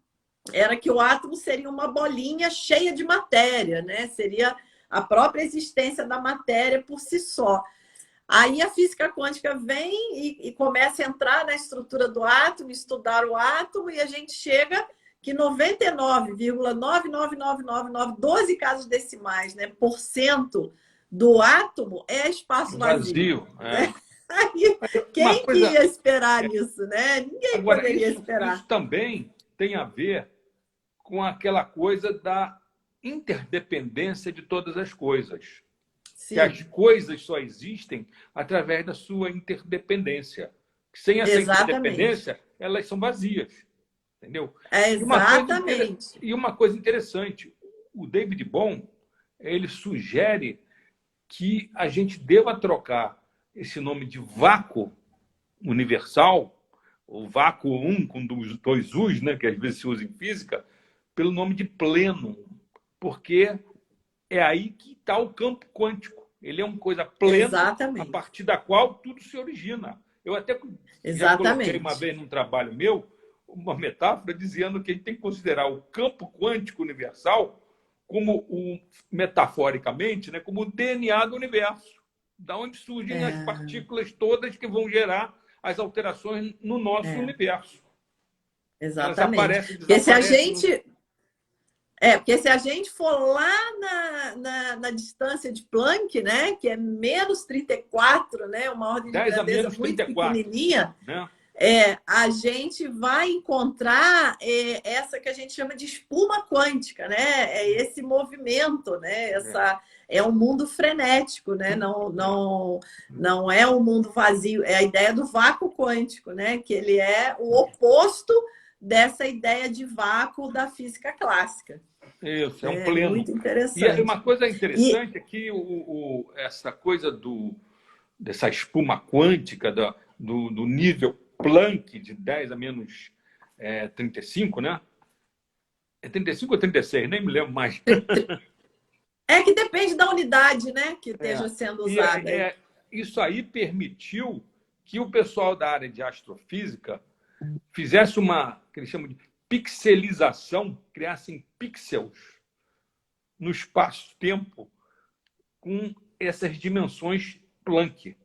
Speaker 1: era que o átomo seria uma bolinha cheia de matéria, né? Seria a própria existência da matéria por si só. Aí a física quântica vem e começa a entrar na estrutura do átomo, estudar o átomo, e a gente chega que 99,99999, 12 casos decimais, né, por cento do átomo é espaço vazio.
Speaker 2: Vazio.
Speaker 1: Né? Aí,
Speaker 2: Uma
Speaker 1: quem que
Speaker 2: coisa.
Speaker 1: ia esperar nisso, né? Ninguém
Speaker 2: Agora,
Speaker 1: poderia
Speaker 2: isso
Speaker 1: esperar.
Speaker 2: também tem a ver com aquela coisa da interdependência de todas as coisas. Que as
Speaker 1: Sim,
Speaker 2: coisas só existem através da sua interdependência. Sem essa
Speaker 1: exatamente.
Speaker 2: interdependência, elas são vazias. Entendeu?
Speaker 1: É exatamente.
Speaker 2: E uma coisa interessante, o David Bohm, ele sugere que a gente deva trocar esse nome de vácuo universal, o vácuo um com dois U's, né, que às vezes se usa em física, pelo nome de pleno, porque é aí que está o campo quântico. Ele é uma coisa plena a
Speaker 1: Exatamente.
Speaker 2: partir da qual tudo se origina. Eu até já coloquei uma
Speaker 1: Exatamente.
Speaker 2: vez num trabalho meu uma metáfora dizendo que a gente tem que considerar o campo quântico universal como metaforicamente, né, como o DNA do universo, da onde surgem as
Speaker 1: É,
Speaker 2: partículas todas que vão gerar as alterações no nosso universo. Elas
Speaker 1: Exatamente.
Speaker 2: aparecem,
Speaker 1: Porque se a
Speaker 2: desaparecem.
Speaker 1: gente, porque se a gente for lá na distância de Planck, né, que é menos 34, né, uma ordem de
Speaker 2: 10 a
Speaker 1: grandeza
Speaker 2: menos
Speaker 1: muito
Speaker 2: 34,
Speaker 1: pequenininha,
Speaker 2: né?
Speaker 1: a gente vai encontrar essa que a gente chama de espuma quântica, né? É esse movimento, né? É um mundo frenético, né? Não é um mundo vazio, é a ideia do vácuo quântico, né? Que ele é o oposto dessa ideia de vácuo da física clássica.
Speaker 2: Isso, é um
Speaker 1: É
Speaker 2: pleno.
Speaker 1: muito
Speaker 2: E aí
Speaker 1: interessante.
Speaker 2: uma coisa
Speaker 1: E
Speaker 2: interessante é que essa coisa dessa espuma quântica, do nível Planck de 10 a menos 35, né? É 35 ou 36? Nem me lembro mais.
Speaker 1: é que depende da unidade, né, que
Speaker 2: É.
Speaker 1: esteja sendo
Speaker 2: E
Speaker 1: usada aí.
Speaker 2: isso aí permitiu que o pessoal da área de astrofísica fizesse uma, que eles chamam de pixelização, criassem pixels no espaço-tempo com essas dimensões Planck.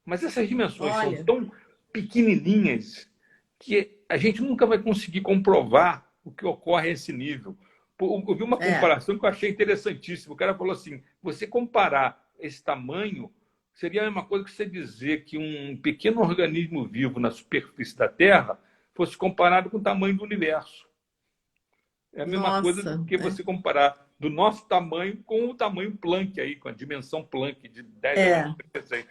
Speaker 2: Mas essas dimensões são
Speaker 1: Olha,
Speaker 2: tão pequenininhas que a gente nunca vai conseguir comprovar o que ocorre a esse nível. Eu vi uma
Speaker 1: é.
Speaker 2: comparação que eu achei interessantíssima. O cara falou assim: você comparar esse tamanho seria a mesma coisa que você dizer que um pequeno organismo vivo na superfície da Terra fosse comparado com o tamanho do universo. É a mesma coisa do
Speaker 1: Nossa,
Speaker 2: que você comparar do nosso tamanho com o tamanho Planck aí, com a dimensão Planck de 10 a menos
Speaker 1: é,
Speaker 2: 36.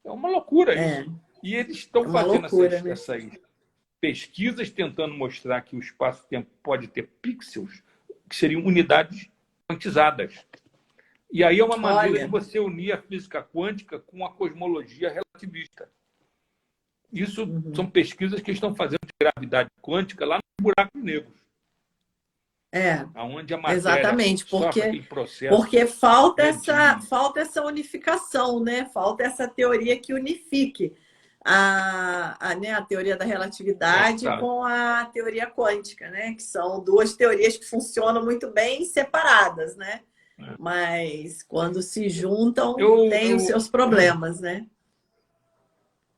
Speaker 2: É uma loucura
Speaker 1: é,
Speaker 2: isso. E eles
Speaker 1: é
Speaker 2: estão
Speaker 1: uma
Speaker 2: fazendo
Speaker 1: loucura, né?
Speaker 2: essas pesquisas tentando mostrar que o espaço-tempo pode ter pixels, que seriam unidades quantizadas. E aí é uma maneira de
Speaker 1: Olha,
Speaker 2: você unir a física quântica com a cosmologia relativista. Isso são
Speaker 1: uhum,
Speaker 2: pesquisas que estão fazendo de gravidade quântica lá nos buracos negros,
Speaker 1: é,
Speaker 2: onde a matéria
Speaker 1: exatamente,
Speaker 2: sofre
Speaker 1: porque
Speaker 2: aquele processo
Speaker 1: porque
Speaker 2: né, de
Speaker 1: falta essa unificação, né? Falta essa teoria que unifique né, a teoria da relatividade
Speaker 2: tá.
Speaker 1: com a teoria quântica, né? Que são duas teorias que funcionam muito bem separadas, né? Mas quando se juntam, tem os
Speaker 2: Eu,
Speaker 1: seus problemas, né?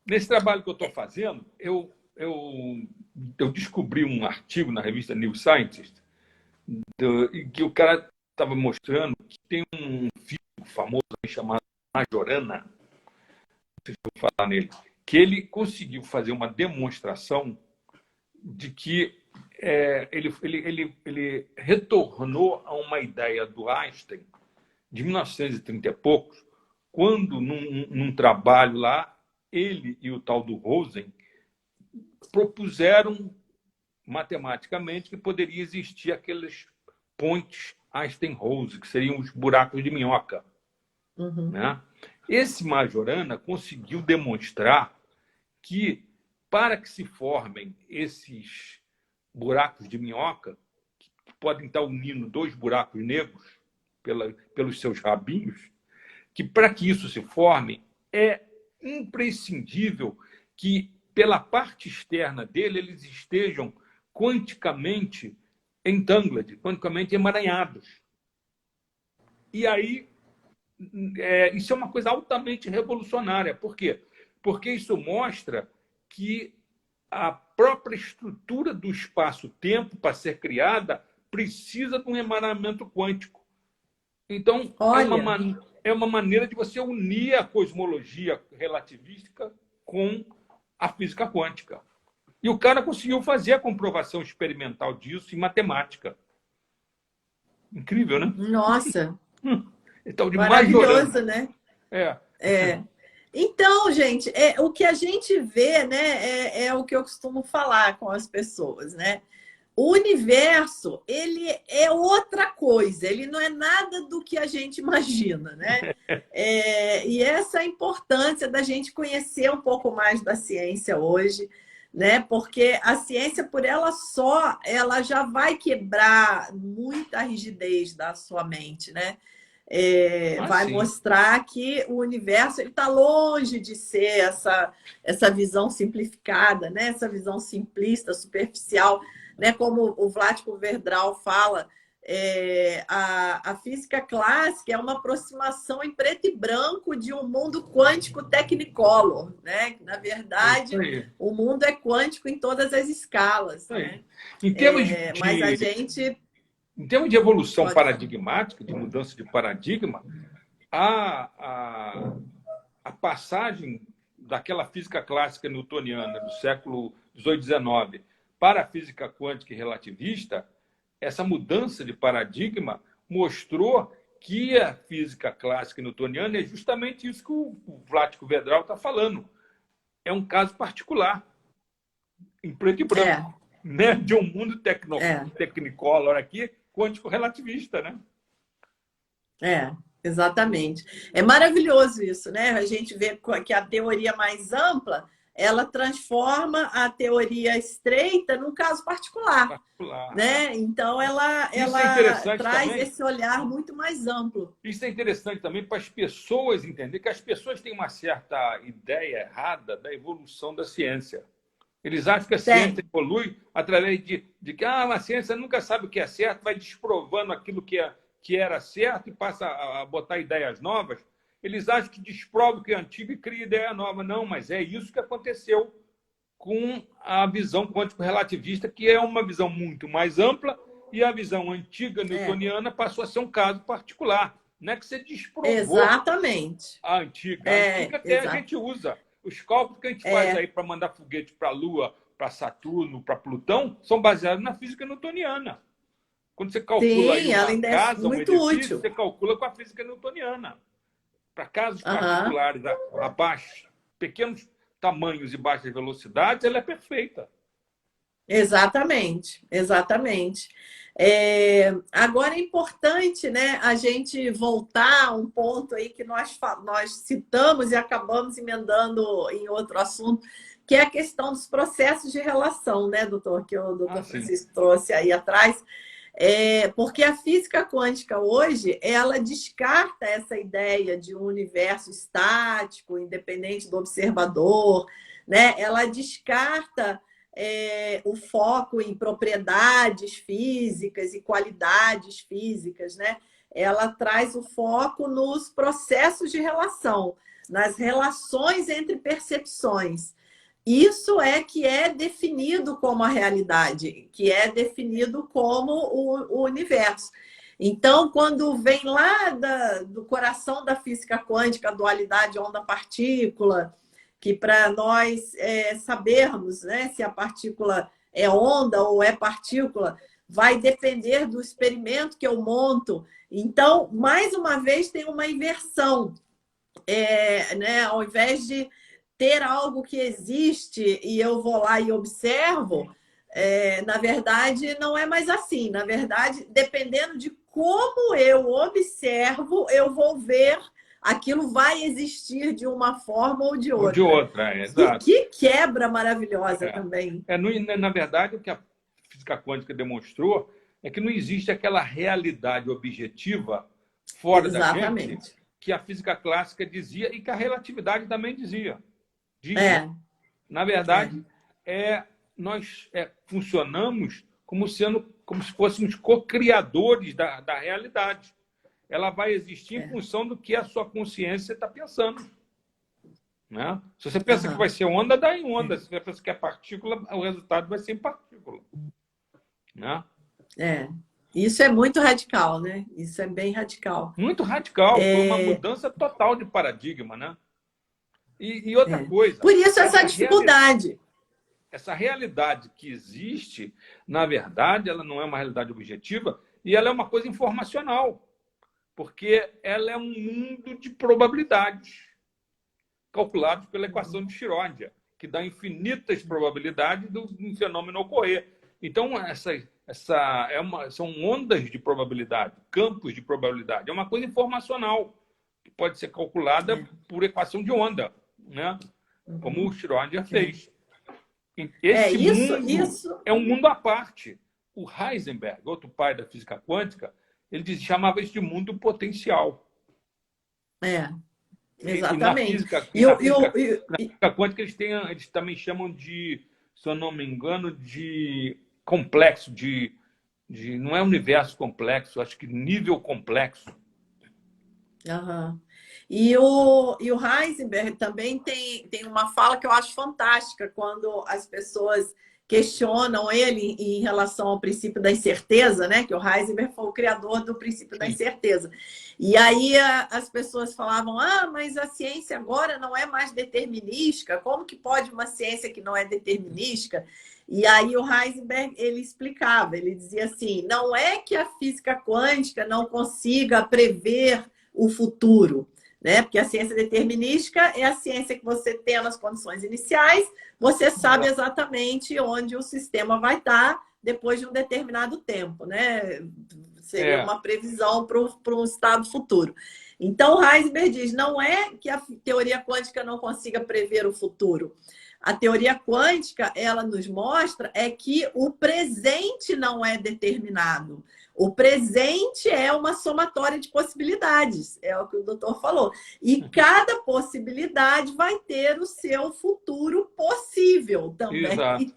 Speaker 2: nesse trabalho que eu estou fazendo, eu descobri um artigo na revista New Scientist em que o cara estava mostrando que tem um físico famoso chamado Majorana, vou falar nele, que ele conseguiu fazer uma demonstração de que ele retornou a uma ideia do Einstein de 1930 e poucos, quando, num trabalho lá, ele e o tal do Rosen propuseram matematicamente que poderia existir aqueles pontes Einstein-Rose, que seriam os buracos de minhoca.
Speaker 1: Uhum.
Speaker 2: Né? Esse Majorana conseguiu demonstrar que, para que se formem esses buracos de minhoca, que podem estar unindo dois buracos negros pelos seus rabinhos, que para que isso se forme, é imprescindível que, pela parte externa dele, eles estejam quanticamente entangled, quanticamente emaranhados. E aí, isso é uma coisa altamente revolucionária. Por quê? Porque isso mostra que a própria estrutura do espaço-tempo, para ser criada, precisa de um emaranhamento quântico. Então,
Speaker 1: Olha,
Speaker 2: é uma maneira de você unir a cosmologia relativística com a física quântica. E o cara conseguiu fazer a comprovação experimental disso em matemática. Incrível, né?
Speaker 1: nossa,
Speaker 2: Então, de
Speaker 1: maravilhoso,
Speaker 2: Majorana.
Speaker 1: né?
Speaker 2: É.
Speaker 1: É. Então, gente, o que a gente vê, né, é o que eu costumo falar com as pessoas, né? O universo, ele é outra coisa, ele não é nada do que a gente imagina, né? E essa é a importância da gente conhecer um pouco mais da ciência hoje, né? Porque a ciência, por ela só, ela já vai quebrar muita rigidez da sua mente, né? Vai
Speaker 2: Sim.
Speaker 1: mostrar que o universo está longe de ser essa visão simplificada, né? Essa visão simplista, superficial, né? Como o Vlatko Verdral fala, a física clássica é uma aproximação em preto e branco de um mundo quântico technicolor, né? Na verdade, o mundo é quântico em todas as escalas, né?
Speaker 2: Em termos
Speaker 1: Mas a gente...
Speaker 2: Em termos de evolução paradigmática, de mudança de paradigma, a passagem daquela física clássica newtoniana do século XVIII, XIX para a física quântica e relativista, essa mudança de paradigma mostrou que a física clássica newtoniana é justamente isso que o Vlatko Vedral está falando. É um caso particular, em preto e branco, né? De um mundo technicolor aqui, quântico-relativista, né?
Speaker 1: Exatamente. É maravilhoso isso, né? A gente vê que a teoria mais ampla, ela transforma a teoria estreita num caso particular. Né? Então, ela traz também, esse olhar muito mais amplo.
Speaker 2: Isso é interessante também para as pessoas entenderem que as pessoas têm uma certa ideia errada da evolução da ciência. Eles acham que a ciência evolui através de que a ciência nunca sabe o que é certo, vai desprovando aquilo que era certo e passa a botar ideias novas. Eles acham que desprova o que é antigo e cria ideia nova. Não, mas é isso que aconteceu com a visão quântico-relativista, que é uma visão muito mais ampla, e a visão antiga newtoniana passou a ser um caso particular. Não é que você desprovou a antiga. A antiga até a gente usa. Os cálculos que a gente faz aí para mandar foguete para a Lua, para Saturno, para Plutão, são baseados na física newtoniana. Quando você calcula aí uma casa, um edifício, você calcula com a física newtoniana. Para casos particulares, pequenos tamanhos e baixas velocidades, ela é perfeita.
Speaker 1: Exatamente. Agora é importante, né, a gente voltar a um ponto aí que nós citamos e acabamos emendando em outro assunto, que é a questão dos processos de relação, né, doutor? Que o doutor Francisco trouxe aí atrás. Porque a física quântica hoje, ela descarta essa ideia de um universo estático, independente do observador, né? Ela descarta o foco em propriedades físicas e qualidades físicas, né? Ela traz o foco nos processos de relação, nas relações entre percepções. Isso é que é definido como a realidade, que é definido como o universo. Então, quando vem lá do coração da física quântica, a dualidade onda-partícula, que para nós sabermos, né, se a partícula é onda ou é partícula, vai depender do experimento que eu monto. Então, mais uma vez, tem uma inversão. Né, ao invés de ter algo que existe e eu vou lá e observo, na verdade, não é mais assim. Na verdade, dependendo de como eu observo, eu vou ver, aquilo vai existir de uma forma ou de outra.
Speaker 2: Ou de outra, exato.
Speaker 1: Que quebra maravilhosa também.
Speaker 2: Na verdade, o que a física quântica demonstrou é que não existe aquela realidade objetiva fora da gente que a física clássica dizia e que a relatividade também dizia. Na verdade, nós funcionamos como se fôssemos co-criadores da realidade. Ela vai existir em função do que a sua consciência está pensando. Né? Se você pensa que vai ser onda, dá em onda. Se você pensa que é partícula, o resultado vai ser em partícula. Né?
Speaker 1: Isso é muito radical, né? Isso é bem radical.
Speaker 2: Muito radical. Foi uma mudança total de paradigma, né? E outra coisa...
Speaker 1: Por isso essa dificuldade.
Speaker 2: Essa realidade que existe, na verdade, ela não é uma realidade objetiva e ela é uma coisa informacional, porque ela é um mundo de probabilidades calculados pela equação de Schrödinger, que dá infinitas probabilidades do fenômeno ocorrer. Então, são ondas de probabilidade, campos de probabilidade. É uma coisa informacional, que pode ser calculada por equação de onda, né? Como o Schrödinger fez. Isso é um mundo à parte. O Heisenberg, outro pai da física quântica, ele chamava isso de mundo potencial.
Speaker 1: Exatamente.
Speaker 2: Na física quântica, eles também chamam de, se eu não me engano, de complexo, de não é universo complexo, acho que nível complexo.
Speaker 1: Aham. E o Heisenberg também tem uma fala que eu acho fantástica quando as pessoas questionam ele em relação ao princípio da incerteza, né? Que o Heisenberg foi o criador do princípio da
Speaker 2: Sim.
Speaker 1: incerteza. E aí as pessoas falavam: ah, mas a ciência agora não é mais determinística. Como que pode uma ciência que não é determinística? E aí o Heisenberg ele explicava, ele dizia assim: não é que a física quântica não consiga prever o futuro, né? Porque a ciência determinística é a ciência que você tem as condições iniciais, você sabe exatamente onde o sistema vai estar depois de um determinado tempo, né? Seria uma previsão para um estado futuro. Então, Heisenberg diz, não é que a teoria quântica não consiga prever o futuro. A teoria quântica, ela nos mostra é que o presente não é determinado. O presente é uma somatória de possibilidades, é o que o doutor falou. E cada possibilidade vai ter o seu futuro possível também.
Speaker 2: Exato.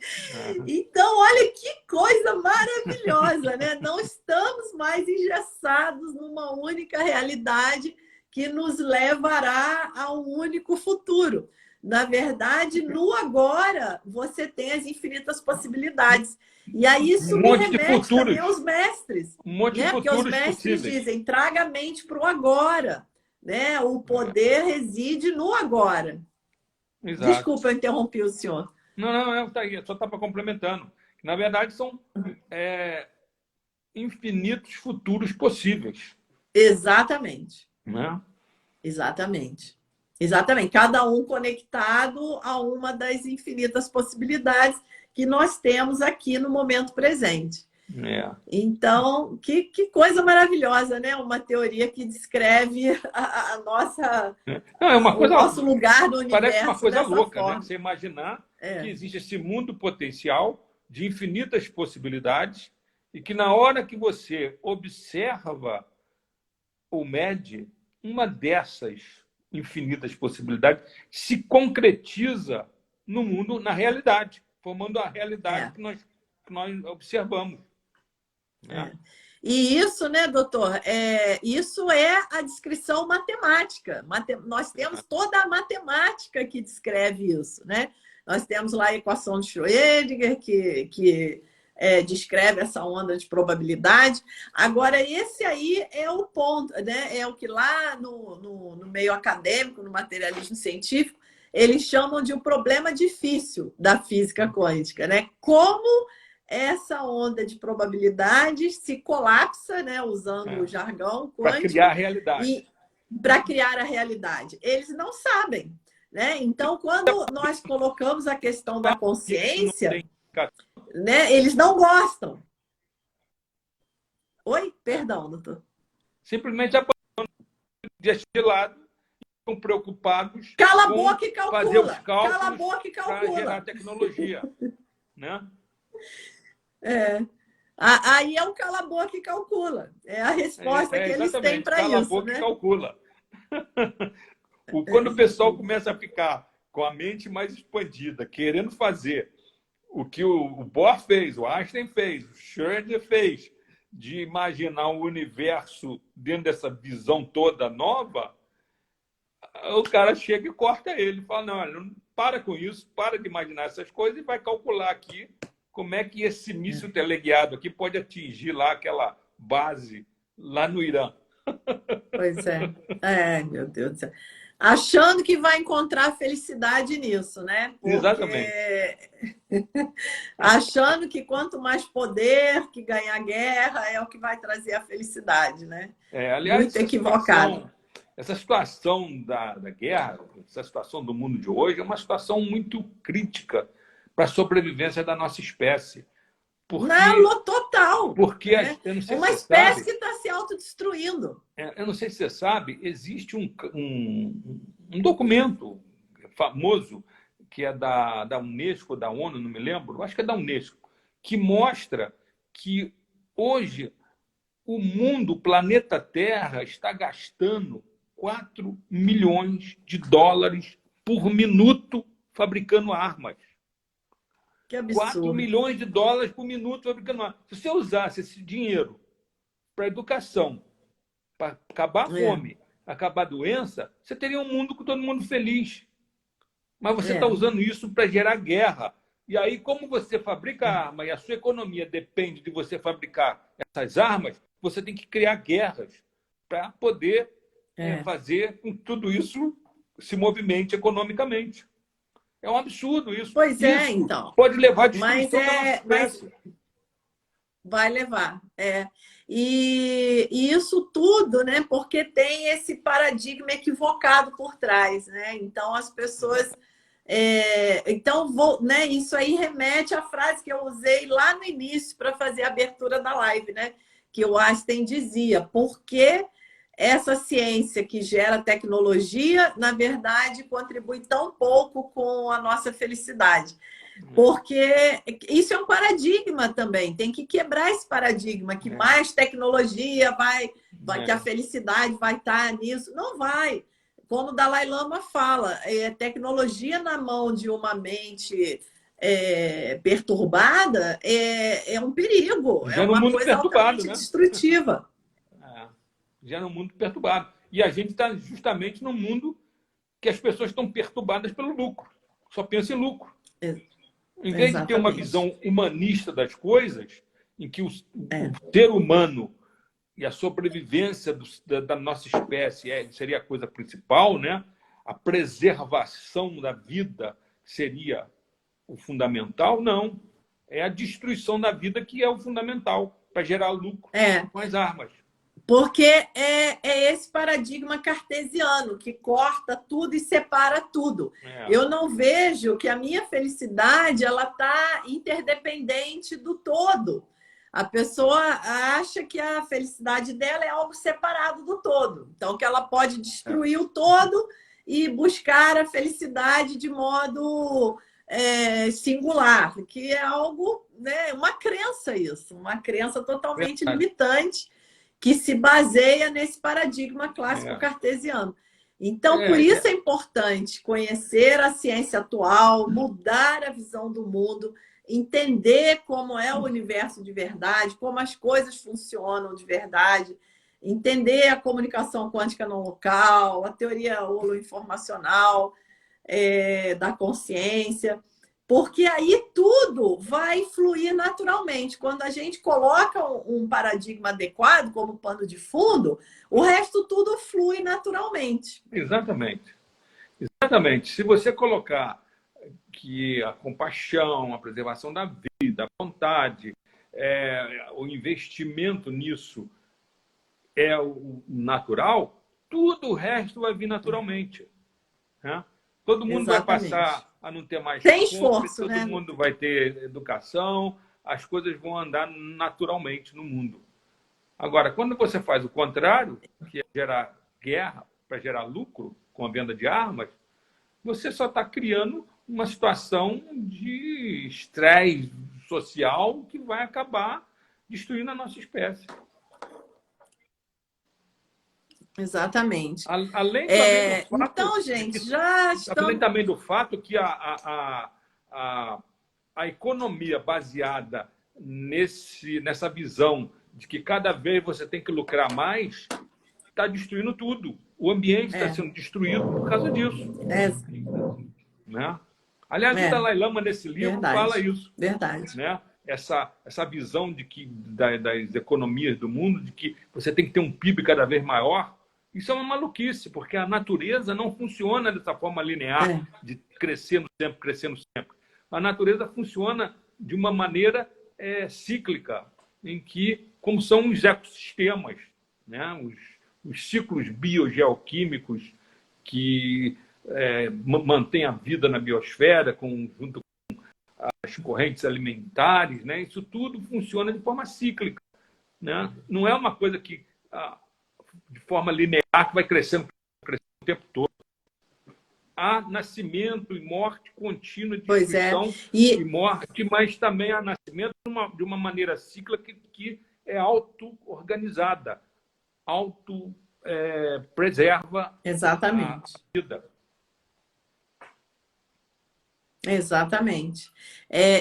Speaker 1: Então, olha que coisa maravilhosa, né? Não estamos mais engessados numa única realidade que nos levará a um único futuro. Na verdade, no agora, você tem as infinitas possibilidades. E aí isso me remete também aos mestres.
Speaker 2: Um monte de futuros
Speaker 1: Porque os mestres
Speaker 2: possíveis.
Speaker 1: dizem, traga a mente para o agora. Né? O poder reside no agora.
Speaker 2: Exato.
Speaker 1: Desculpa, eu interrompi o senhor.
Speaker 2: Não, tá aí, só estava complementando. Na verdade, são infinitos futuros possíveis.
Speaker 1: Exatamente.
Speaker 2: Né?
Speaker 1: Exatamente. Exatamente. Cada um conectado a uma das infinitas possibilidades que nós temos aqui no momento presente. Então, que coisa maravilhosa, né? Uma teoria que descreve a nossa, o nosso lugar no universo.
Speaker 2: Parece uma coisa louca,
Speaker 1: forma.
Speaker 2: né? Você imaginar que existe esse mundo potencial de infinitas possibilidades e que na hora que você observa ou mede, uma dessas infinitas possibilidades se concretiza no mundo, na realidade, formando a realidade que nós observamos.
Speaker 1: E isso, né, doutor? Isso é a descrição matemática. Nós temos toda a matemática que descreve isso, né? Nós temos lá a equação de Schrödinger, que descreve essa onda de probabilidade. Agora, esse aí é o ponto, né? É o que lá no meio acadêmico, no materialismo científico, eles chamam de um problema difícil da física quântica, né? Como essa onda de probabilidades se colapsa, né? Usando o jargão quântico.
Speaker 2: Para criar a realidade.
Speaker 1: Para criar a realidade. Eles não sabem, né? Então, quando nós colocamos a questão da consciência, né, eles não gostam. Oi? Perdão, doutor.
Speaker 2: Simplesmente deixam de lado e estão preocupados
Speaker 1: Cala a boca e calcula.
Speaker 2: Fazer os cálculos.
Speaker 1: Cala a boca e calcula.
Speaker 2: Para gerar tecnologia. Né?
Speaker 1: Aí é o cala a boca e calcula. É a resposta que eles têm para isso.
Speaker 2: Cala a boca e calcula. Quando o pessoal começa a ficar com a mente mais expandida, querendo fazer o que o Bohr fez, o Einstein fez, o Schrödinger fez, de imaginar um universo dentro dessa visão toda nova, o cara chega e corta ele. Fala, não, para com isso, para de imaginar essas coisas e vai calcular aqui como é que esse míssil teleguiado aqui pode atingir lá aquela base lá no Irã.
Speaker 1: Pois é. Meu Deus do céu. Achando que vai encontrar felicidade nisso, né? Porque...
Speaker 2: Exatamente.
Speaker 1: Achando que quanto mais poder, que ganhar guerra, é o que vai trazer a felicidade, né?
Speaker 2: Aliás,
Speaker 1: muito equivocado.
Speaker 2: Essa situação da guerra, essa situação do mundo de hoje é uma situação muito crítica para a sobrevivência da nossa espécie.
Speaker 1: Total.
Speaker 2: Porque eu não sei
Speaker 1: uma
Speaker 2: se
Speaker 1: espécie
Speaker 2: sabe,
Speaker 1: que está se autodestruindo.
Speaker 2: Eu não sei se você sabe, existe um documento famoso que é da Unesco, da ONU, não me lembro, acho que é da Unesco, que mostra que hoje o mundo, o planeta Terra, está gastando 4 milhões de dólares por minuto fabricando armas.
Speaker 1: Que
Speaker 2: 4
Speaker 1: absurdo.
Speaker 2: milhões de dólares por minuto fabricando arma. Se você usasse esse dinheiro para educação, para acabar a
Speaker 1: É,
Speaker 2: fome, acabar a doença, você teria um mundo com todo mundo feliz. Mas você está
Speaker 1: é,
Speaker 2: usando isso para gerar guerra. E aí, como você fabrica
Speaker 1: é,
Speaker 2: arma e a sua economia depende de você fabricar essas armas, você tem que criar guerras para poder
Speaker 1: é.
Speaker 2: fazer com que tudo isso se movimente economicamente. É um absurdo isso.
Speaker 1: Pois é,
Speaker 2: Isso
Speaker 1: então.
Speaker 2: pode levar à
Speaker 1: Mas
Speaker 2: destruição da nossa
Speaker 1: mas
Speaker 2: espécie.
Speaker 1: vai levar. E isso tudo, né? Porque tem esse paradigma equivocado por trás, né? Então as pessoas. Então, né, isso aí remete à frase que eu usei lá no início para fazer a abertura da live, né? Que o Einstein dizia, por que essa ciência que gera tecnologia, na verdade, contribui tão pouco com a nossa felicidade? Porque isso é um paradigma também, tem que quebrar esse paradigma, que
Speaker 2: É,
Speaker 1: mais tecnologia que a
Speaker 2: é,
Speaker 1: felicidade vai estar nisso. Não vai. Como o Dalai Lama fala, tecnologia na mão de uma mente perturbada é um perigo, é
Speaker 2: gera um
Speaker 1: uma
Speaker 2: mundo
Speaker 1: coisa
Speaker 2: perturbado,
Speaker 1: altamente
Speaker 2: né?
Speaker 1: destrutiva.
Speaker 2: É, gera um mundo perturbado. E a gente está justamente num mundo que as pessoas estão perturbadas pelo lucro. Só pensa em lucro. Em vez de ter uma
Speaker 1: Exatamente.
Speaker 2: visão humanista das coisas, em que o
Speaker 1: É,
Speaker 2: ser humano e a sobrevivência da nossa espécie seria a coisa principal, né? A preservação da vida seria o fundamental, não. É a destruição da vida que é o fundamental para gerar lucro
Speaker 1: é.
Speaker 2: com as armas.
Speaker 1: Porque é esse paradigma cartesiano que corta tudo e separa tudo.
Speaker 2: É,
Speaker 1: Eu não vejo que a minha felicidade ela está interdependente do todo. A pessoa acha que a felicidade dela é algo separado do todo. Então, que ela pode
Speaker 2: é,
Speaker 1: destruir o todo e buscar a felicidade de modo singular, que é algo, né, uma crença isso, uma crença totalmente
Speaker 2: verdade.
Speaker 1: limitante que se baseia nesse paradigma clássico
Speaker 2: É,
Speaker 1: cartesiano. Então, por
Speaker 2: é,
Speaker 1: isso é importante conhecer a ciência atual, mudar a visão do mundo, entender como é o universo de verdade, como as coisas funcionam de verdade, entender a comunicação quântica não local, a teoria holoinformacional da consciência, porque aí tudo vai fluir naturalmente. Quando a gente coloca um paradigma adequado como pano de fundo, o resto tudo flui naturalmente.
Speaker 2: exatamente. Exatamente. Se você colocar que a compaixão, a preservação da vida, a vontade, o investimento nisso é o natural, tudo o resto vai vir naturalmente. Né? Todo mundo vai
Speaker 1: Exatamente.
Speaker 2: passar a não ter mais
Speaker 1: Sem
Speaker 2: fome,
Speaker 1: esforço,
Speaker 2: todo
Speaker 1: né?
Speaker 2: mundo vai ter educação, as coisas vão andar naturalmente no mundo. Agora, quando você faz o contrário, que é gerar guerra para gerar lucro com a venda de armas, você só está criando uma situação de estresse social que vai acabar destruindo a nossa espécie.
Speaker 1: Exatamente.
Speaker 2: Além também do fato
Speaker 1: Então,
Speaker 2: de
Speaker 1: gente,
Speaker 2: que
Speaker 1: já
Speaker 2: além
Speaker 1: estamos.
Speaker 2: também do fato que a, a economia baseada nessa visão de que cada vez você tem que lucrar mais está destruindo tudo. O ambiente está
Speaker 1: É,
Speaker 2: sendo destruído por causa disso.
Speaker 1: é,
Speaker 2: Né? Aliás, o
Speaker 1: é,
Speaker 2: Dalai Lama, nesse livro, fala
Speaker 1: verdade.
Speaker 2: isso.
Speaker 1: Verdade.
Speaker 2: Né? Essa visão de que das economias do mundo, de que você tem que ter um PIB cada vez maior, isso é uma maluquice, porque a natureza não funciona dessa forma linear,
Speaker 1: É,
Speaker 2: de crescendo sempre, crescendo sempre. A natureza funciona de uma maneira cíclica, em que, como são os ecossistemas, né? os ciclos biogeoquímicos que mantêm a vida na biosfera, junto as correntes alimentares, né? Isso tudo funciona de forma cíclica, né? Não é uma coisa que de forma linear que vai crescendo o tempo todo. Há nascimento e morte contínua,
Speaker 1: pois é.
Speaker 2: destruição e
Speaker 1: E
Speaker 2: morte, mas também há nascimento de uma maneira cíclica que é auto-organizada, auto-preserva a
Speaker 1: exatamente.
Speaker 2: vida.
Speaker 1: Exatamente.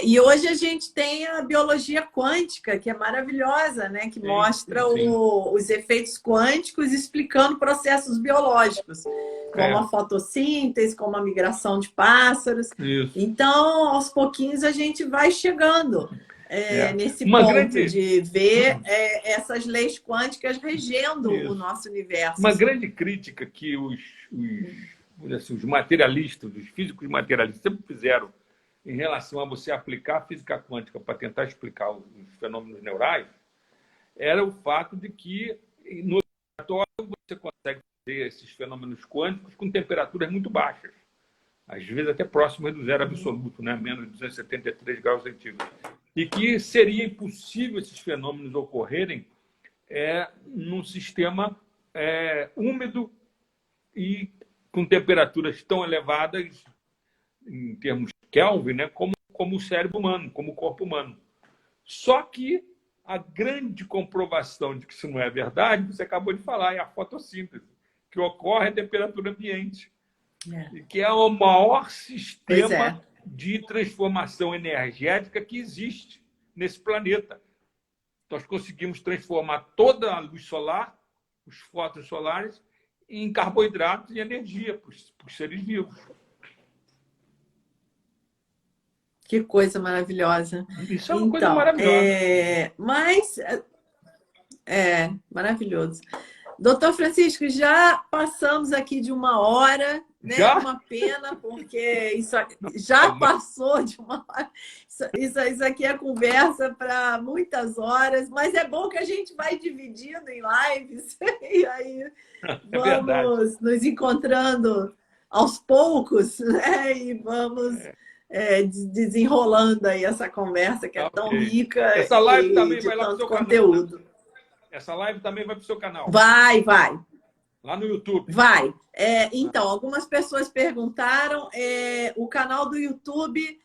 Speaker 1: E hoje a gente tem a biologia quântica, que é maravilhosa, né? Que
Speaker 2: Sim,
Speaker 1: mostra
Speaker 2: sim.
Speaker 1: os efeitos quânticos explicando processos biológicos, como
Speaker 2: É,
Speaker 1: a fotossíntese, como a migração de pássaros.
Speaker 2: isso.
Speaker 1: Então, aos pouquinhos, a gente vai chegando
Speaker 2: É.
Speaker 1: nesse
Speaker 2: Uma
Speaker 1: ponto
Speaker 2: grande,
Speaker 1: de ver essas leis quânticas regendo o
Speaker 2: isso.
Speaker 1: nosso universo.
Speaker 2: Uma grande crítica que os materialistas, os físicos materialistas sempre fizeram em relação a você aplicar a física quântica para tentar explicar os fenômenos neurais, era o fato de que no laboratório você consegue fazer esses fenômenos quânticos com temperaturas muito baixas, às vezes até próximas do zero absoluto, né? Menos de 273 graus centígrados. E que seria impossível esses fenômenos ocorrerem num sistema úmido e com temperaturas tão elevadas, em termos Kelvin, né? Como o cérebro humano, como o corpo humano. Só que a grande comprovação de que isso não é verdade, você acabou de falar, é a fotossíntese, que ocorre a temperatura ambiente, e que é o maior
Speaker 1: Pois
Speaker 2: sistema
Speaker 1: é.
Speaker 2: de transformação energética que existe nesse planeta. Nós conseguimos transformar toda a luz solar, os fótons solares, em carboidratos e energia para os seres vivos.
Speaker 1: Que coisa maravilhosa.
Speaker 2: Isso é uma coisa
Speaker 1: Então,
Speaker 2: maravilhosa.
Speaker 1: maravilhoso. Doutor Francisco, já passamos aqui de 1 hora, né?
Speaker 2: Já?
Speaker 1: Uma pena, porque isso já passou de 1 hora. Isso aqui é conversa para muitas horas, mas é bom que a gente vai dividindo em lives e aí
Speaker 2: É verdade.
Speaker 1: vamos nos encontrando aos poucos, né? E vamos desenrolando aí essa conversa que é tão
Speaker 2: Ok.
Speaker 1: rica
Speaker 2: Essa live
Speaker 1: e
Speaker 2: também
Speaker 1: de
Speaker 2: vai lá para o
Speaker 1: tanto
Speaker 2: seu canal, né?
Speaker 1: conteúdo.
Speaker 2: Essa live também vai para o seu canal,
Speaker 1: Vai, vai.
Speaker 2: lá no YouTube.
Speaker 1: Vai. Então, algumas pessoas perguntaram. O canal do YouTube,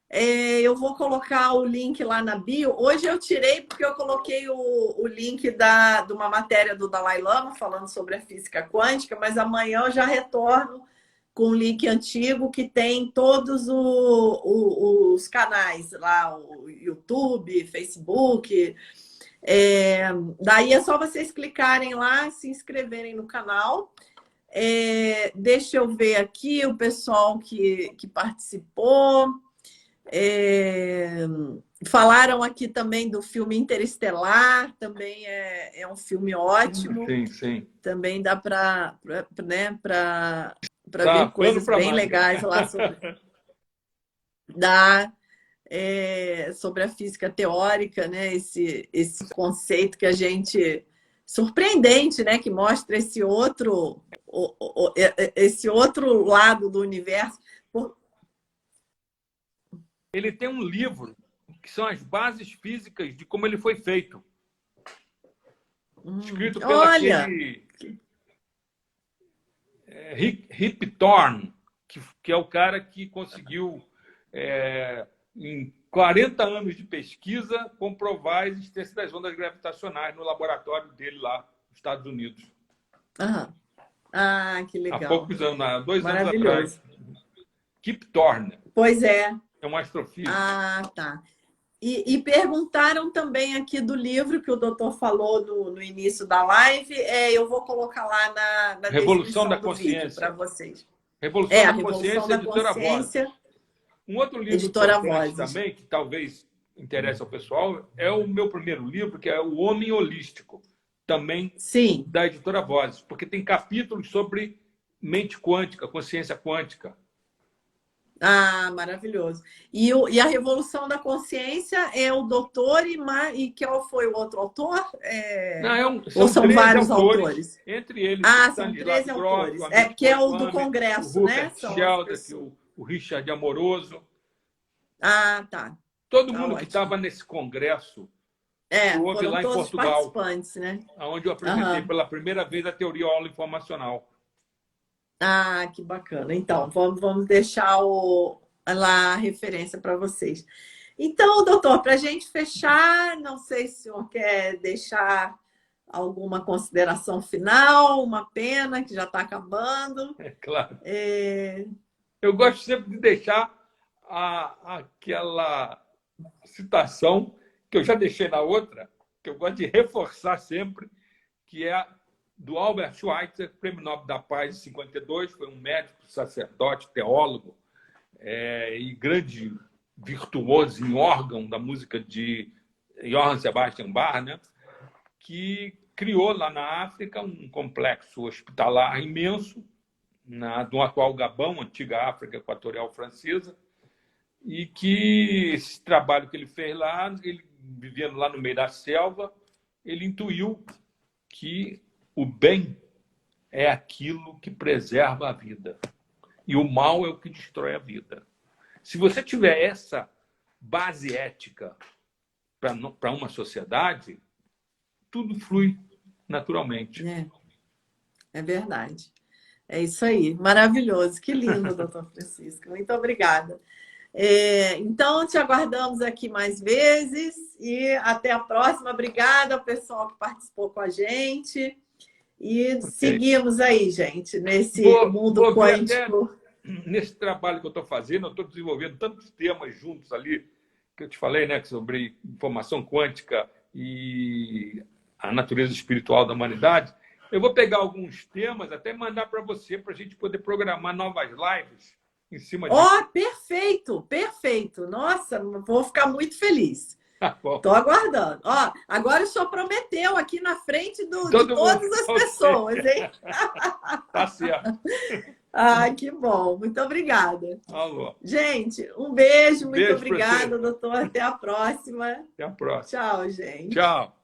Speaker 1: eu vou colocar o link lá na bio. Hoje eu tirei porque eu coloquei o link de uma matéria do Dalai Lama falando sobre a física quântica, mas amanhã eu já retorno com o link antigo que tem todos os canais lá, o YouTube, Facebook. Daí é só vocês clicarem lá, se inscreverem no canal. Deixa eu ver aqui o pessoal que participou. Falaram aqui também do filme Interestelar, também é um filme ótimo.
Speaker 2: Sim, sim.
Speaker 1: Também dá para né, para
Speaker 2: Tá,
Speaker 1: ver
Speaker 2: pano
Speaker 1: coisas
Speaker 2: para
Speaker 1: bem
Speaker 2: manga.
Speaker 1: legais lá da, sobre a física teórica, né? Esse conceito que a gente surpreendente, né? Que mostra esse outro lado do universo.
Speaker 2: Ele tem um livro que são as bases físicas de como ele foi feito, escrito pelo
Speaker 1: Olha,
Speaker 2: aquele Rip Torn, que é o cara que conseguiu, em 40 anos de pesquisa, comprovar a existência das ondas gravitacionais no laboratório dele lá nos Estados Unidos.
Speaker 1: Que
Speaker 2: Há
Speaker 1: legal.
Speaker 2: poucos anos, há 2 anos
Speaker 1: Maravilhoso.
Speaker 2: atrás. Kip Thorne.
Speaker 1: Pois é.
Speaker 2: É um astrofísico.
Speaker 1: Tá. E perguntaram também aqui do livro que o doutor falou no início da live. Eu vou colocar lá na
Speaker 2: Revolução da
Speaker 1: descrição do vídeo
Speaker 2: Consciência.
Speaker 1: para vocês.
Speaker 2: Revolução
Speaker 1: A
Speaker 2: da
Speaker 1: Revolução
Speaker 2: Consciência,
Speaker 1: da
Speaker 2: editora Voz.
Speaker 1: Consciência,
Speaker 2: Um outro livro
Speaker 1: editora
Speaker 2: importante
Speaker 1: Vozes.
Speaker 2: também, que talvez interesse ao pessoal, é o meu primeiro livro, que é O Homem Holístico, também
Speaker 1: Sim.
Speaker 2: da editora Vozes, porque tem capítulos sobre mente quântica, consciência quântica.
Speaker 1: Maravilhoso. E a Revolução da Consciência é o doutor e qual foi o outro autor?
Speaker 2: Não,
Speaker 1: Ou são
Speaker 2: 13
Speaker 1: vários autores?
Speaker 2: entre eles
Speaker 1: São
Speaker 2: Stanislav
Speaker 1: 13
Speaker 2: Grof,
Speaker 1: autores.
Speaker 2: o Amit
Speaker 1: Que é o do
Speaker 2: Goswami,
Speaker 1: Congresso,
Speaker 2: o
Speaker 1: né?
Speaker 2: Rupert
Speaker 1: São as
Speaker 2: Sheldrake,
Speaker 1: pessoas.
Speaker 2: o Richard Amoroso.
Speaker 1: Tá.
Speaker 2: Todo
Speaker 1: Tá
Speaker 2: mundo que
Speaker 1: ótimo.
Speaker 2: estava nesse congresso houve
Speaker 1: Foram
Speaker 2: lá em
Speaker 1: todos
Speaker 2: Portugal,
Speaker 1: participantes, né?
Speaker 2: onde eu apresentei pela primeira vez a teoria holoinformacional.
Speaker 1: Que bacana. Então, vamos deixar lá a referência para vocês. Então, doutor, para a gente fechar, não sei se o senhor quer deixar alguma consideração final, uma pena que já está acabando.
Speaker 2: Claro. Eu gosto sempre de deixar aquela citação que eu já deixei na outra, que eu gosto de reforçar sempre, que é do Albert Schweitzer, Prêmio Nobel da Paz de 52, foi um médico, sacerdote, teólogo e grande virtuoso em órgão da música de Johann Sebastian Bach, né? Que criou lá na África um complexo hospitalar imenso, do atual Gabão, antiga África Equatorial Francesa, e que esse trabalho que ele fez lá, ele vivendo lá no meio da selva, ele intuiu que o bem é aquilo que preserva a vida e o mal é o que destrói a vida. Se você tiver essa base ética para uma sociedade, tudo flui naturalmente.
Speaker 1: É verdade. É isso aí. Maravilhoso. Que lindo, doutor Francisco. Muito obrigada. Então, te aguardamos aqui mais vezes e até a próxima. Obrigada ao pessoal que participou com a gente. E seguimos aí, gente, nesse mundo quântico.
Speaker 2: Nesse trabalho que eu estou fazendo, eu estou desenvolvendo tantos temas juntos ali, que eu te falei, né, sobre informação quântica e a natureza espiritual da humanidade. Eu vou pegar alguns temas, até mandar para você, para a gente poder programar novas lives em cima disso.
Speaker 1: Perfeito, perfeito. Nossa, vou ficar muito feliz. Estou aguardando. Agora o senhor prometeu aqui na frente de todas as pessoas, hein?
Speaker 2: Tá certo.
Speaker 1: Que bom. Muito obrigada.
Speaker 2: Alô.
Speaker 1: Gente, um beijo. Muito obrigada, doutor. Até a próxima.
Speaker 2: Até a próxima.
Speaker 1: Tchau, gente.
Speaker 2: Tchau.